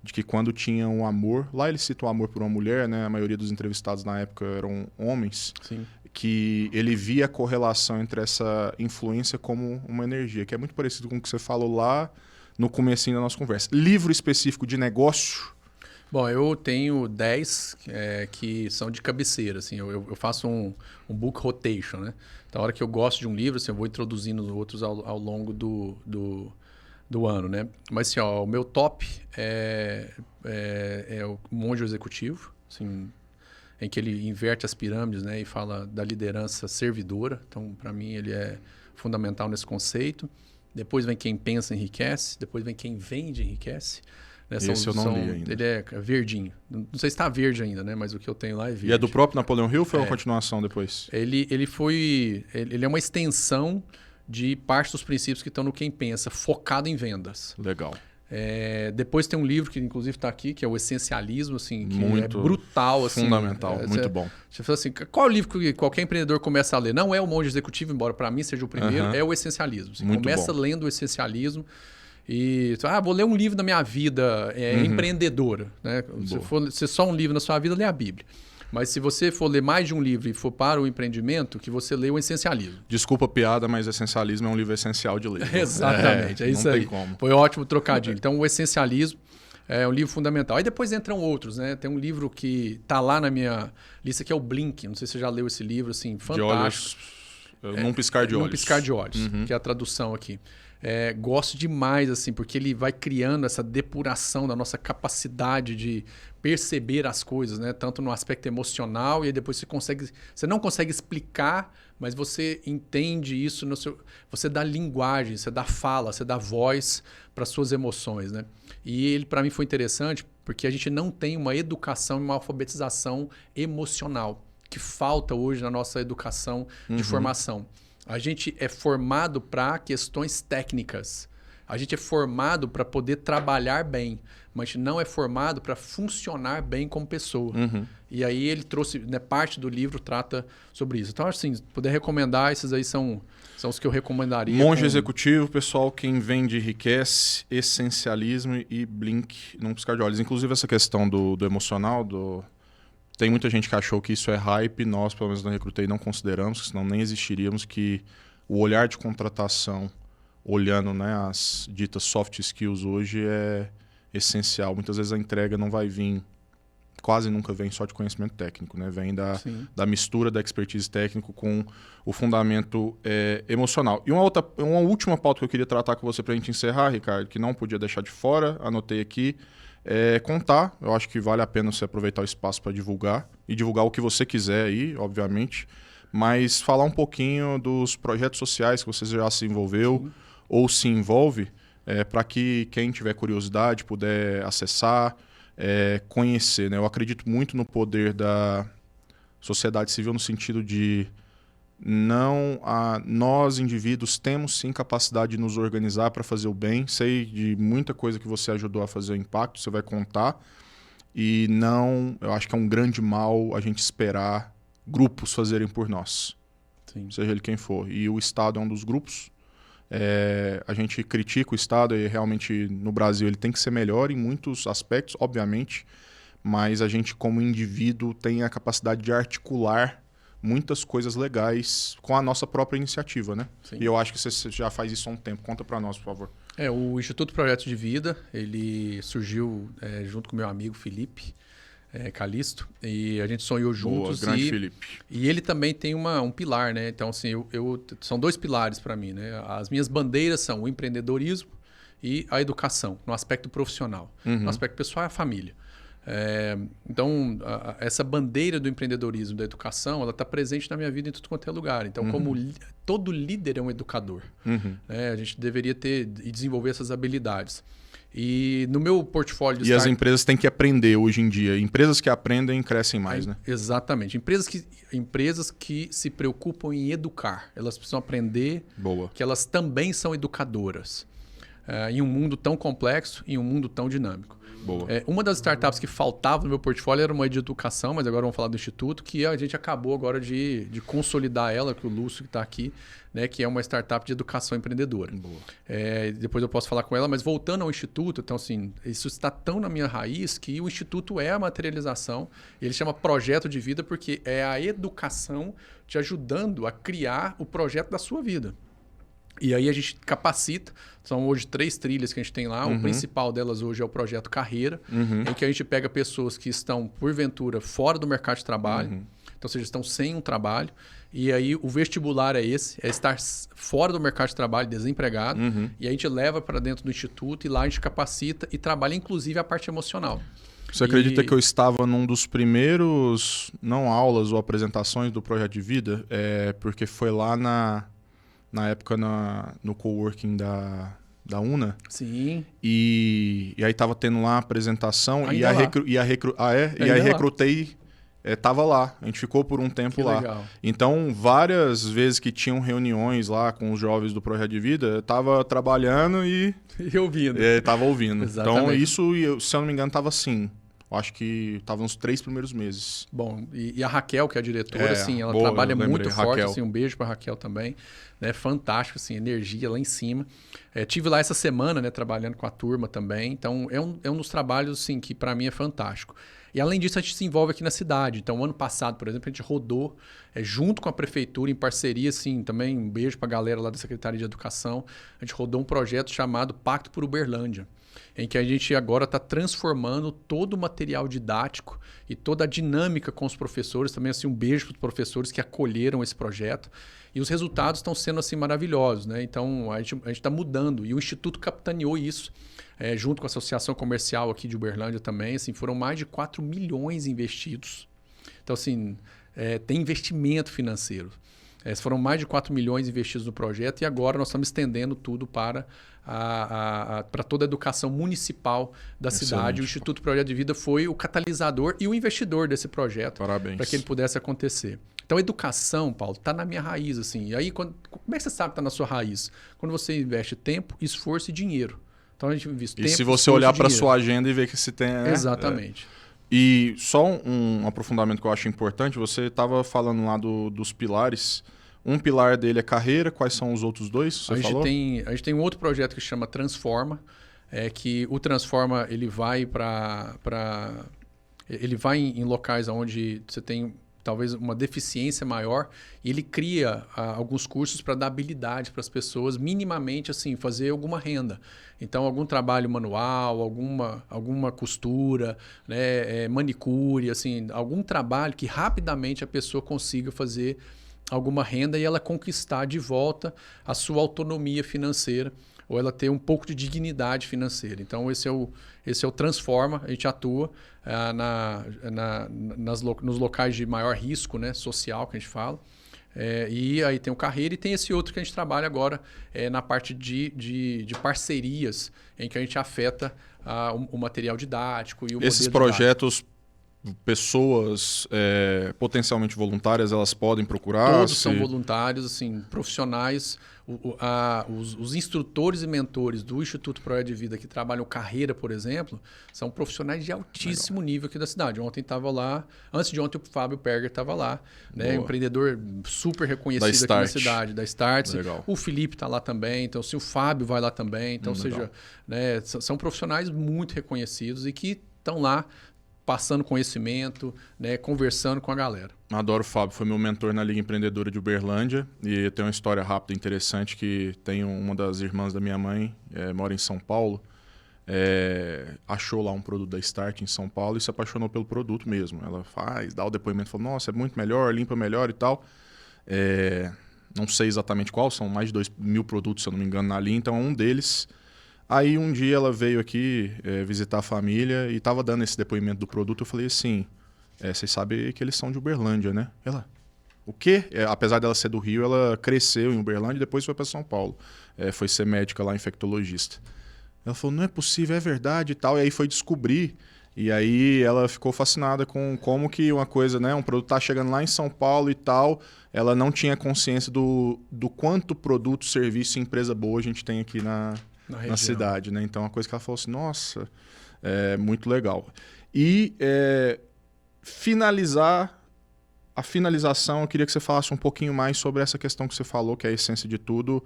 de que quando tinha um amor, lá ele cita o amor por uma mulher, né? A maioria dos entrevistados na época eram homens. Sim. Que ele via a correlação entre essa influência como uma energia, que é muito parecido com o que você falou lá no comecinho da nossa conversa. Livro específico de negócio? Bom, eu tenho 10 que são de cabeceira, assim, eu faço um book rotation, né? Então, a hora que eu gosto de um livro, assim, eu vou introduzindo outros ao longo do ano, né? Mas, assim, ó, o meu top é o Monge Executivo, assim, em que ele inverte as pirâmides, né, e fala da liderança servidora. Então, para mim, ele é fundamental nesse conceito. Depois vem Quem Pensa Enriquece, depois vem Quem Vende Enriquece. Né? Esse eu não li ainda. Ele é verdinho. Não sei se está verde ainda, né? Mas o que eu tenho lá é verde. E é do próprio Napoleão Hill ou foi uma continuação depois? Ele é uma extensão de parte dos princípios que estão no Quem Pensa, focado em vendas. Legal. Depois tem um livro que inclusive está aqui, que é o Essencialismo, assim, que muito é brutal. Assim, fundamental, muito bom. Você fala assim, qual é o livro que qualquer empreendedor começa a ler? Não é o Monge Executivo, embora para mim seja o primeiro, é o Essencialismo. Assim, começa lendo o Essencialismo e vou ler um livro da minha vida empreendedora. Né? Se for ser só um livro na sua vida, lê a Bíblia. Mas se você for ler mais de um livro e for para o empreendimento, que você lê o Essencialismo. Desculpa a piada, mas Essencialismo é um livro essencial de ler. Exatamente, é isso não aí. Tem como. Foi ótimo trocadilho. Então, o Essencialismo é um livro fundamental. Aí depois entram outros, né? Tem um livro que está lá na minha lista, que é o Blink. Não sei se você já leu esse livro, assim, fantástico. De olhos, num piscar de olhos. Num piscar de olhos, que é a tradução aqui. Gosto demais, assim, porque ele vai criando essa depuração da nossa capacidade de perceber as coisas, né? Tanto no aspecto emocional, e aí depois você não consegue explicar, mas você entende isso você dá linguagem, você dá fala, você dá voz para suas emoções, né? E ele, para mim, foi interessante porque a gente não tem uma educação e uma alfabetização emocional que falta hoje na nossa educação de formação. A gente é formado para questões técnicas. A gente é formado para poder trabalhar bem, mas a gente não é formado para funcionar bem como pessoa. E aí ele trouxe, né, parte do livro trata sobre isso. Então, assim, se puder recomendar, esses aí são os que eu recomendaria. Monge Executivo, pessoal, Quem Vende Enriquece, Essencialismo e Blink, num piscar de olhos. Inclusive essa questão do emocional, tem muita gente que achou que isso é hype, nós, pelo menos na Recrutei, não consideramos, senão nem existiríamos, que o olhar de contratação, olhando, né, as ditas soft skills hoje, é essencial. Muitas vezes a entrega não vai vir, quase nunca vem só de conhecimento técnico, né? Vem da mistura da expertise técnico com o fundamento emocional. E uma última pauta que eu queria tratar com você para a gente encerrar, Ricardo, que não podia deixar de fora, anotei aqui, contar. Eu acho que vale a pena você aproveitar o espaço para divulgar, e divulgar o que você quiser aí, obviamente, mas falar um pouquinho dos projetos sociais que você já se envolveu ou se envolve, para que quem tiver curiosidade puder acessar, conhecer, né? Eu acredito muito no poder da sociedade civil no sentido de nós, indivíduos, temos sim capacidade de nos organizar para fazer o bem. Sei de muita coisa que você ajudou a fazer o impacto, você vai contar. E eu acho que é um grande mal a gente esperar grupos fazerem por nós. Sim. Seja ele quem for. E o Estado é um dos grupos. A gente critica o Estado e realmente no Brasil ele tem que ser melhor em muitos aspectos, obviamente, mas a gente como indivíduo tem a capacidade de articular muitas coisas legais com a nossa própria iniciativa, né? Sim. E eu acho que você já faz isso há um tempo. Conta para nós, por favor. O Instituto Projeto de Vida, ele surgiu junto com meu amigo Felipe Calisto, e a gente sonhou juntos. Boa, grande Felipe. E ele também tem um pilar, né? Então, assim, são 2 pilares para mim, né? As minhas bandeiras são o empreendedorismo e a educação, no aspecto profissional. No aspecto pessoal é a família. Então, essa bandeira do empreendedorismo, da educação, ela está presente na minha vida em tudo quanto é lugar. Então, como todo líder é um educador, né? A gente deveria ter e desenvolver essas habilidades. E no meu portfólio de as empresas têm que aprender hoje em dia. Empresas que aprendem crescem mais, né? Exatamente. Empresas que se preocupam em educar. Elas precisam aprender que elas também são educadoras. Em um mundo tão complexo, em um mundo tão dinâmico. Uma das startups que faltava no meu portfólio era uma de educação, mas agora vamos falar do Instituto, que a gente acabou agora de consolidar ela, que o Lúcio que está aqui, né, que é uma startup de educação empreendedora. Depois eu posso falar com ela, mas voltando ao Instituto, então assim, isso está tão na minha raiz que o Instituto é a materialização, ele chama Projeto de Vida porque é a educação te ajudando a criar o projeto da sua vida. E aí a gente capacita, são hoje 3 trilhas que a gente tem lá, o principal delas hoje é o Projeto Carreira, em que a gente pega pessoas que estão, porventura, fora do mercado de trabalho, então, ou seja, estão sem um trabalho, e aí o vestibular é estar fora do mercado de trabalho, desempregado, e a gente leva para dentro do Instituto e lá a gente capacita e trabalha inclusive a parte emocional. Você acredita que eu estava num dos primeiros, não aulas ou apresentações do Projeto de Vida, porque foi lá na época no coworking da UNA. Sim. E aí tava tendo lá a apresentação ainda e aí recrutei, tava lá. A gente ficou por um tempo lá. Legal. Então, várias vezes que tinham reuniões lá com os jovens do Projeto de Vida, eu tava trabalhando e ouvindo. Tava ouvindo. Exatamente. Então, isso, se eu não me engano, tava assim. Eu acho que estava nos 3 primeiros meses. Bom, e a Raquel, que é a diretora, assim, ela trabalha muito forte, assim, um beijo para a Raquel também, né? Fantástico, assim, energia lá em cima. Tive lá essa semana, né, trabalhando com a turma também, então é um dos trabalhos, assim, que para mim é fantástico. E além disso, a gente se envolve aqui na cidade. Então, ano passado, por exemplo, a gente rodou junto com a prefeitura, em parceria, assim, também um beijo para a galera lá da Secretaria de Educação, a gente rodou um projeto chamado Pacto por Uberlândia, em que a gente agora está transformando todo o material didático e toda a dinâmica com os professores. Também assim, um beijo para os professores que acolheram esse projeto. E os resultados estão sendo assim maravilhosos, né? Então, a gente está mudando. E o Instituto capitaneou isso, junto com a Associação Comercial aqui de Uberlândia também. Assim, foram mais de 4 milhões investidos. Então, assim, tem investimento financeiro. Foram mais de 4 milhões investidos no projeto e agora nós estamos estendendo tudo para toda a educação municipal da cidade. O Instituto Projeto de Vida foi o catalisador e o investidor desse projeto para que ele pudesse acontecer. Então, a educação, Paulo, está na minha raiz. Assim. E aí, como é que você sabe que está na sua raiz? Quando você investe tempo, esforço e dinheiro. Então, a gente investe tempo, se você olhar para a sua agenda e ver que você tem... Exatamente. E só um aprofundamento que eu acho importante, você estava falando lá dos pilares. Um pilar dele é carreira, quais são os outros 2? A gente tem um outro projeto que chama Transforma, que o Transforma ele vai ele vai em locais onde você tem talvez uma deficiência maior e ele cria alguns cursos para dar habilidade para as pessoas, minimamente assim, fazer alguma renda. Então, algum trabalho manual, alguma costura, né, manicure, assim, algum trabalho que rapidamente a pessoa consiga fazer alguma renda e ela conquistar de volta a sua autonomia financeira ou ela ter um pouco de dignidade financeira. Então, esse é o Transforma, a gente atua nos locais de maior risco, né, social, que a gente fala. E aí tem o Carreira e tem esse outro que a gente trabalha agora na parte de parcerias, em que a gente afeta o material didático e o Esses modelo projetos didático. pessoas potencialmente voluntárias, elas podem procurar? Todos são voluntários, assim, profissionais. Os instrutores e mentores do Instituto Proé de Vida que trabalham carreira, por exemplo, são profissionais de altíssimo nível aqui da cidade. Ontem estava lá, antes de ontem o Fábio Perger estava lá, né? Um empreendedor super reconhecido aqui na cidade, da Startse. O Felipe está lá também, então o Fábio vai lá também. Então, né, são profissionais muito reconhecidos e que estão lá passando conhecimento, né, conversando com a galera. Adoro o Fábio, foi meu mentor na Liga Empreendedora de Uberlândia e tem uma história rápida interessante que tem uma das irmãs da minha mãe, mora em São Paulo, achou lá um produto da Start em São Paulo e se apaixonou pelo produto mesmo. Ela dá o depoimento, falou, nossa, é muito melhor, limpa melhor e tal. Não sei exatamente qual, são mais de 2.000 produtos, se eu não me engano, na linha, então é um deles. Aí um dia ela veio aqui visitar a família e estava dando esse depoimento do produto. Eu falei assim, vocês sabem que eles são de Uberlândia, né? Ela, o quê? Apesar dela ser do Rio, ela cresceu em Uberlândia e depois foi para São Paulo. Foi ser médica lá, infectologista. Ela falou, não é possível, é verdade e tal. E aí foi descobrir. E aí ela ficou fascinada com como que uma coisa, né? Um produto tá chegando lá em São Paulo e tal. Ela não tinha consciência do quanto produto, serviço e empresa boa a gente tem aqui na cidade, né? Então, uma coisa que ela falou assim, nossa, muito legal. E a finalização, eu queria que você falasse um pouquinho mais sobre essa questão que você falou, que é a essência de tudo,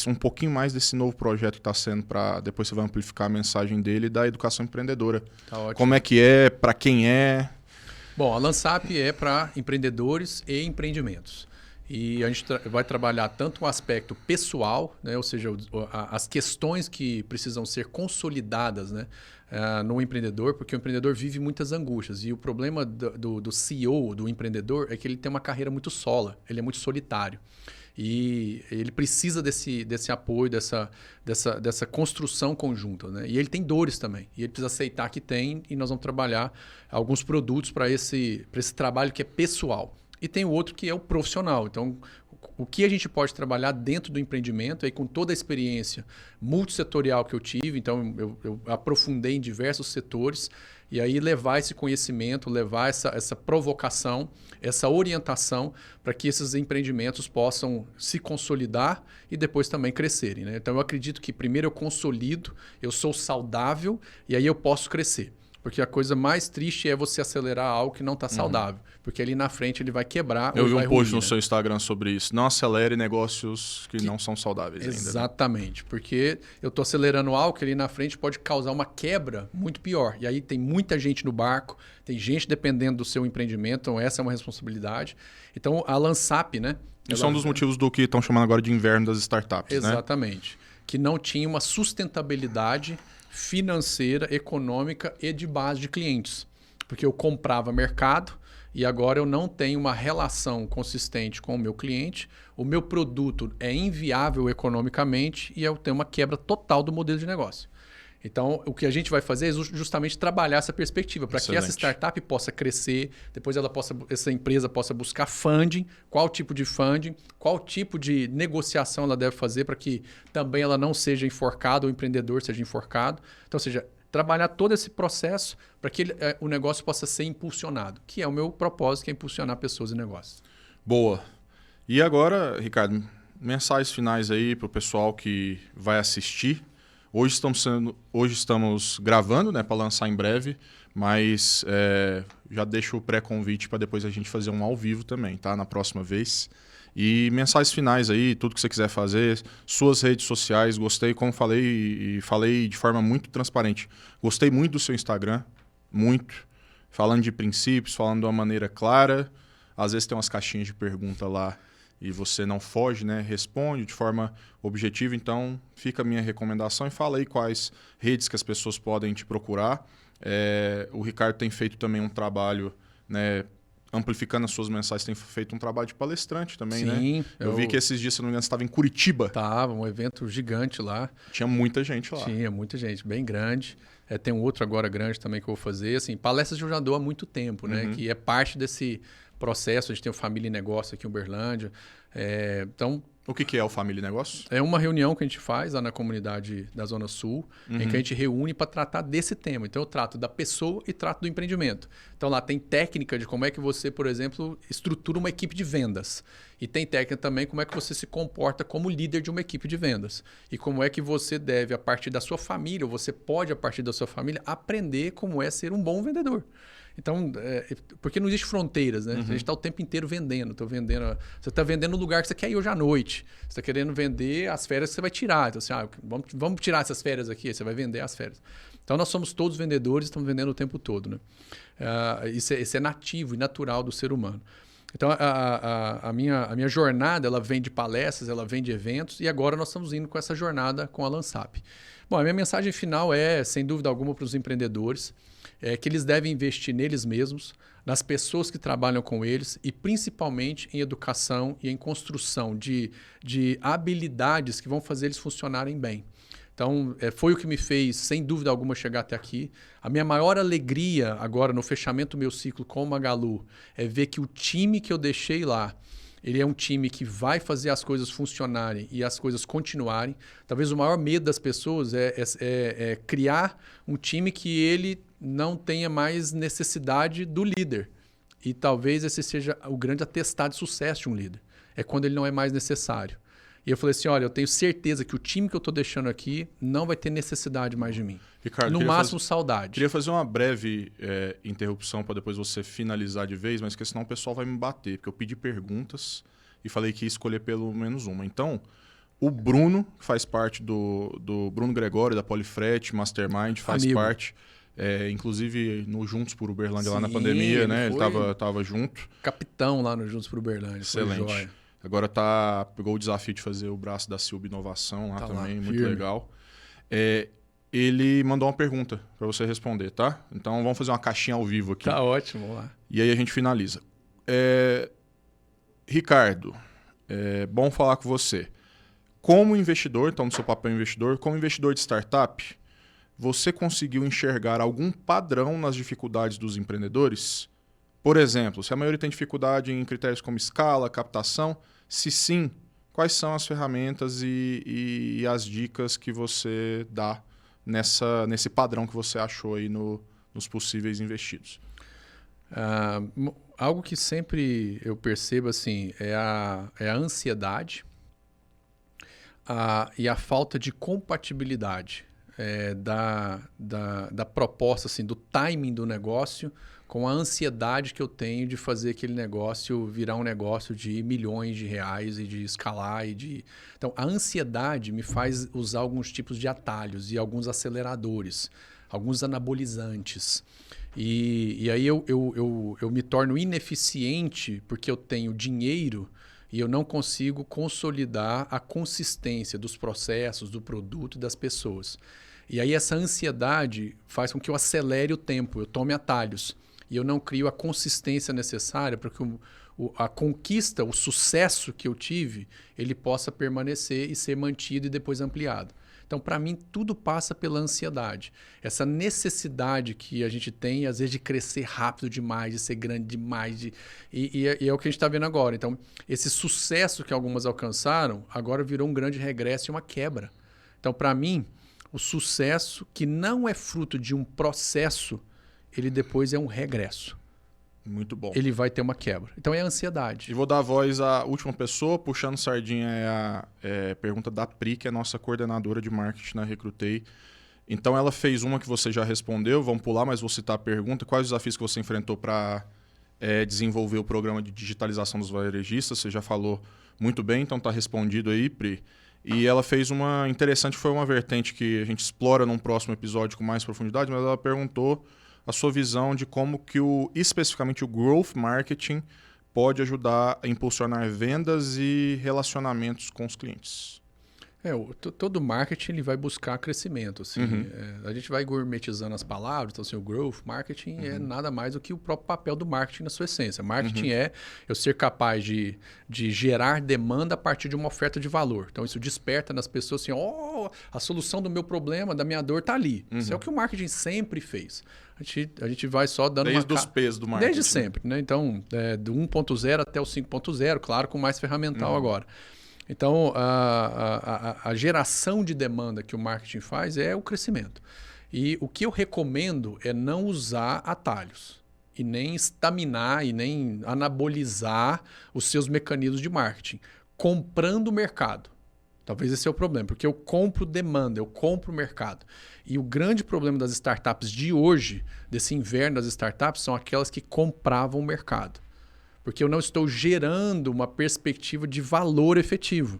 um pouquinho mais desse novo projeto que está sendo para, depois você vai amplificar a mensagem dele, da educação empreendedora. Tá ótimo. Como é que é, para quem é? Bom, a Lansap é para empreendedores e empreendimentos. E a gente vai trabalhar tanto o aspecto pessoal, né? Ou seja, as questões que precisam ser consolidadas, né? No empreendedor, porque o empreendedor vive muitas angústias. E o problema do CEO, do empreendedor, é que ele tem uma carreira muito sola, ele é muito solitário. E ele precisa desse apoio, dessa construção conjunta, né? E ele tem dores também. E ele precisa aceitar que tem, e nós vamos trabalhar alguns produtos para esse trabalho que é pessoal. E tem o outro que é o profissional. Então, o que a gente pode trabalhar dentro do empreendimento, aí com toda a experiência multissetorial que eu tive, então eu aprofundei em diversos setores, e aí levar esse conhecimento, levar essa provocação, essa orientação para que esses empreendimentos possam se consolidar e depois também crescerem, né? Então, eu acredito que primeiro eu consolido, eu sou saudável e aí eu posso crescer. Porque a coisa mais triste é você acelerar algo que não está saudável. Porque ali na frente ele vai quebrar ou vai ruir. Eu vi um post no né? seu Instagram sobre isso. Não acelere negócios que não são saudáveis ainda. Exatamente. Né? Porque eu estou acelerando algo que ali na frente pode causar uma quebra muito pior. E aí tem muita gente no barco, tem gente dependendo do seu empreendimento. Então essa é uma responsabilidade. Então a Lansap, né? Isso é um dos motivos do que estão chamando agora de inverno das startups, Exatamente. Né? Que não tinha uma sustentabilidade financeira, econômica e de base de clientes. Porque eu comprava mercado e agora eu não tenho uma relação consistente com o meu cliente, o meu produto é inviável economicamente e eu tenho uma quebra total do modelo de negócio. Então, o que a gente vai fazer é justamente trabalhar essa perspectiva para que essa startup possa crescer, depois essa empresa possa buscar funding, qual tipo de funding, qual tipo de negociação ela deve fazer para que também ela não seja enforcada, o empreendedor seja enforcado. Então, ou seja, trabalhar todo esse processo para que o negócio possa ser impulsionado, que é o meu propósito, que é impulsionar pessoas e negócios. Boa. E agora, Ricardo, mensagens finais aí para o pessoal que vai assistir. Hoje estamos gravando, né, para lançar em breve, mas já deixo o pré-convite para depois a gente fazer um ao vivo também, tá? Na próxima vez. E mensagens finais aí, tudo que você quiser fazer, suas redes sociais, gostei, como falei, e falei de forma muito transparente. Gostei muito do seu Instagram, muito. Falando de princípios, falando de uma maneira clara. Às vezes tem umas caixinhas de pergunta lá e você não foge, né? Responde de forma objetiva. Então, fica a minha recomendação e fala aí quais redes que as pessoas podem te procurar. O Ricardo tem feito também um trabalho, né, amplificando as suas mensagens, tem feito um trabalho de palestrante também, né? Sim. Eu vi que esses dias, se não me engano, você estava em Curitiba. Estava, um evento gigante lá. Tinha muita gente lá. Tinha muita gente, bem grande. Tem um outro agora grande também que eu vou fazer. Assim, palestras eu já dou há muito tempo, né? Que é parte desse processo. A gente tem o Família e Negócio aqui em Uberlândia. Então, O que é o Família Negócio? É uma reunião que a gente faz lá na comunidade da Zona Sul, em que a gente reúne para tratar desse tema. Então, eu trato da pessoa e trato do empreendimento. Então, lá tem técnica de como é que você, por exemplo, estrutura uma equipe de vendas. E tem técnica também como é que você se comporta como líder de uma equipe de vendas. E como é que você deve, a partir da sua família, ou você pode, a partir da sua família, aprender como é ser um bom vendedor. Então, porque não existe fronteiras, né? A gente está o tempo inteiro vendendo. Você está vendendo no lugar que você quer ir hoje à noite. Você está querendo vender as férias que você vai tirar. Então, assim, vamos tirar essas férias aqui. Aí você vai vender as férias. Então, nós somos todos vendedores, estamos vendendo o tempo todo, né? Isso é nativo e natural do ser humano. Então, a minha jornada, ela vem de palestras, ela vem de eventos, e agora nós estamos indo com essa jornada com a Lansap. Bom, a minha mensagem final é, sem dúvida alguma, para os empreendedores, que eles devem investir neles mesmos, nas pessoas que trabalham com eles e principalmente em educação e em construção de habilidades que vão fazer eles funcionarem bem. Então, foi o que me fez, sem dúvida alguma, chegar até aqui. A minha maior alegria agora no fechamento do meu ciclo com o Magalu é ver que o time que eu deixei lá, ele é um time que vai fazer as coisas funcionarem e as coisas continuarem. Talvez o maior medo das pessoas é criar um time que ele não tenha mais necessidade do líder. E talvez esse seja o grande atestado de sucesso de um líder. É quando ele não é mais necessário. E eu falei assim, olha, eu tenho certeza que o time que eu estou deixando aqui não vai ter necessidade mais de mim. Ricardo, no máximo, saudade. Queria fazer uma breve interrupção para depois você finalizar de vez, mas porque senão o pessoal vai me bater, porque eu pedi perguntas e falei que ia escolher pelo menos uma. Então, o Bruno, que faz parte do Bruno Gregório, da Polifrete, Mastermind, faz parte, inclusive no Juntos por Uberlândia. Sim, lá na pandemia, né? Ele estava junto. Capitão lá no Juntos por Uberlândia. Excelente. Agora pegou o desafio de fazer o braço da Silva Inovação lá também, muito firme. legal. Ele mandou uma pergunta para você responder, tá? Então vamos fazer uma caixinha ao vivo aqui. Tá ótimo, vamos lá. E aí a gente finaliza. Ricardo, bom falar com você. Como investidor, então no seu papel investidor, como investidor de startup, você conseguiu enxergar algum padrão nas dificuldades dos empreendedores? Por exemplo, se a maioria tem dificuldade em critérios como escala, captação, se sim, quais são as ferramentas e as dicas que você dá nesse padrão que você achou aí nos possíveis investidos? Algo que sempre eu percebo assim, é a ansiedade e a falta de compatibilidade da proposta, assim, do timing do negócio com a ansiedade que eu tenho de fazer aquele negócio virar um negócio de milhões de reais e de escalar. Então, a ansiedade me faz usar alguns tipos de atalhos e alguns aceleradores, alguns anabolizantes. E aí eu me torno ineficiente porque eu tenho dinheiro e eu não consigo consolidar a consistência dos processos, do produto e das pessoas. E aí essa ansiedade faz com que eu acelere o tempo, eu tome atalhos. E eu não crio a consistência necessária para que a conquista, o sucesso que eu tive, ele possa permanecer e ser mantido e depois ampliado. Então, para mim, tudo passa pela ansiedade. Essa necessidade que a gente tem, às vezes, de crescer rápido demais, de ser grande demais. E é o que a gente está vendo agora. Então, esse sucesso que algumas alcançaram, agora virou um grande regresso e uma quebra. Então, para mim, o sucesso que não é fruto de um processo, ele depois é um regresso. Muito bom. Ele vai ter uma quebra. Então, é a ansiedade. E vou dar a voz à última pessoa, puxando sardinha a pergunta da Pri, que é a nossa coordenadora de marketing na Recrutei. Então, ela fez uma que você já respondeu, vamos pular, mas vou citar a pergunta. Quais os desafios que você enfrentou para desenvolver o programa de digitalização dos varejistas? Você já falou muito bem, então está respondido aí, Pri. E ela fez uma interessante, foi uma vertente que a gente explora num próximo episódio com mais profundidade, mas ela perguntou a sua visão de como que especificamente o Growth Marketing pode ajudar a impulsionar vendas e relacionamentos com os clientes. Todo marketing ele vai buscar crescimento. Assim, a gente vai gourmetizando as palavras. Então, assim, o Growth Marketing é nada mais do que o próprio papel do marketing na sua essência. Marketing é eu ser capaz de gerar demanda a partir de uma oferta de valor. Então, isso desperta nas pessoas assim, a solução do meu problema, da minha dor está ali. Isso é o que o marketing sempre fez. A gente vai só dando desde os pesos do marketing. Desde sempre. Né? Então, do 1.0 até o 5.0, claro, com mais ferramental agora. Então, a geração de demanda que o marketing faz é o crescimento. E o que eu recomendo é não usar atalhos e nem estaminar e nem anabolizar os seus mecanismos de marketing, comprando o mercado. Talvez esse é o problema, porque eu compro demanda, eu compro o mercado. E o grande problema das startups de hoje, desse inverno das startups, são aquelas que compravam o mercado. Porque eu não estou gerando uma perspectiva de valor efetivo.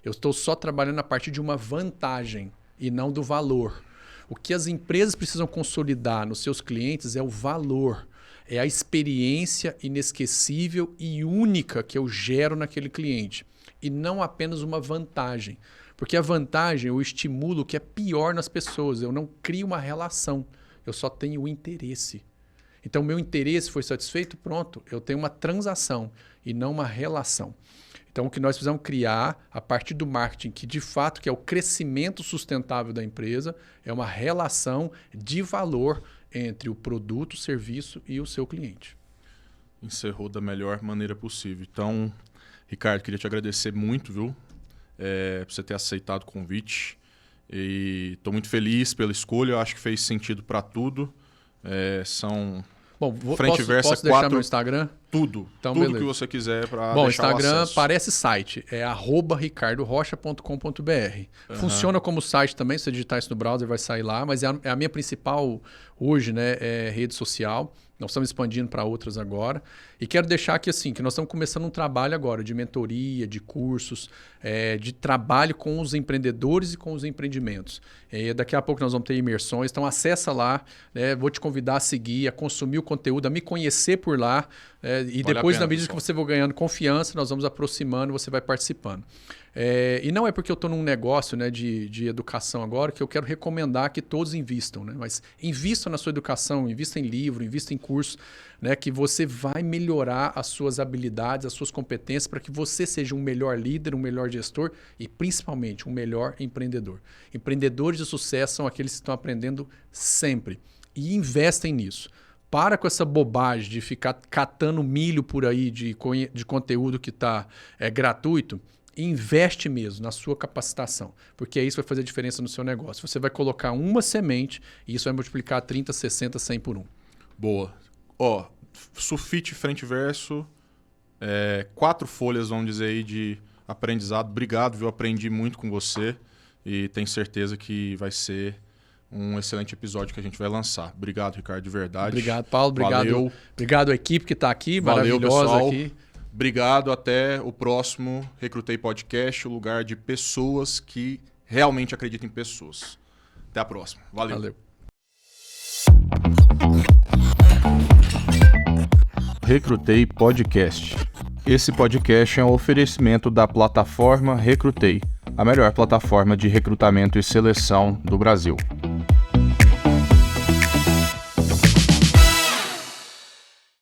Eu estou só trabalhando a partir de uma vantagem e não do valor. O que as empresas precisam consolidar nos seus clientes é o valor, é a experiência inesquecível e única que eu gero naquele cliente. E não apenas uma vantagem. Porque a vantagem eu estimulo o que é pior nas pessoas. Eu não crio uma relação, eu só tenho o interesse. Então, o meu interesse foi satisfeito, pronto. Eu tenho uma transação e não uma relação. Então, o que nós precisamos criar, a partir do marketing, que de fato que é o crescimento sustentável da empresa, é uma relação de valor entre o produto, o serviço e o seu cliente. Encerrou da melhor maneira possível. Então, Ricardo, queria te agradecer muito, viu? Por você ter aceitado o convite. E estou muito feliz pela escolha, eu acho que fez sentido para tudo. São... Bom, frente e versa, posso deixar meu Instagram? Tudo. Então, tudo beleza. que você quiser para deixar Bom, o Instagram acesso. parece site. É @ricardorocha.com.br. Funciona como site também. Se você digitar isso no browser, vai sair lá. Mas é a minha principal hoje, né, rede social. Nós estamos expandindo para outras agora. E quero deixar aqui assim, que nós estamos começando um trabalho agora de mentoria, de cursos, de trabalho com os empreendedores e com os empreendimentos. Daqui a pouco nós vamos ter imersões. Então acessa lá, né, vou te convidar a seguir, a consumir o conteúdo, a me conhecer por lá. E Vale depois, a pena, na medida pessoal. que você for ganhando confiança, nós vamos aproximando, você vai participando. E não é porque eu estou num negócio, né, de educação agora que eu quero recomendar que todos invistam, né? Mas invistam na sua educação, invista em livro, invista em curso, né, que você vai melhorar as suas habilidades, as suas competências para que você seja um melhor líder, um melhor gestor e principalmente um melhor empreendedor. Empreendedores de sucesso são aqueles que estão aprendendo sempre e investem nisso. Para com essa bobagem de ficar catando milho por aí de conteúdo que está gratuito. Investe mesmo na sua capacitação, porque isso vai fazer diferença no seu negócio. Você vai colocar uma semente e isso vai multiplicar 30, 60, 100 por 1. Boa. Sulfite frente e verso, 4 folhas, vamos dizer aí, de aprendizado. Obrigado, viu? Aprendi muito com você e tenho certeza que vai ser um excelente episódio que a gente vai lançar. Obrigado, Ricardo, de verdade. Obrigado, Paulo. Valeu. Obrigado à equipe que está aqui, Valeu, maravilhosa pessoal. aqui. Obrigado, até o próximo Recrutei Podcast, o lugar de pessoas que realmente acreditam em pessoas. Até a próxima. Valeu. Recrutei Podcast. Esse podcast é um oferecimento da plataforma Recrutei, a melhor plataforma de recrutamento e seleção do Brasil.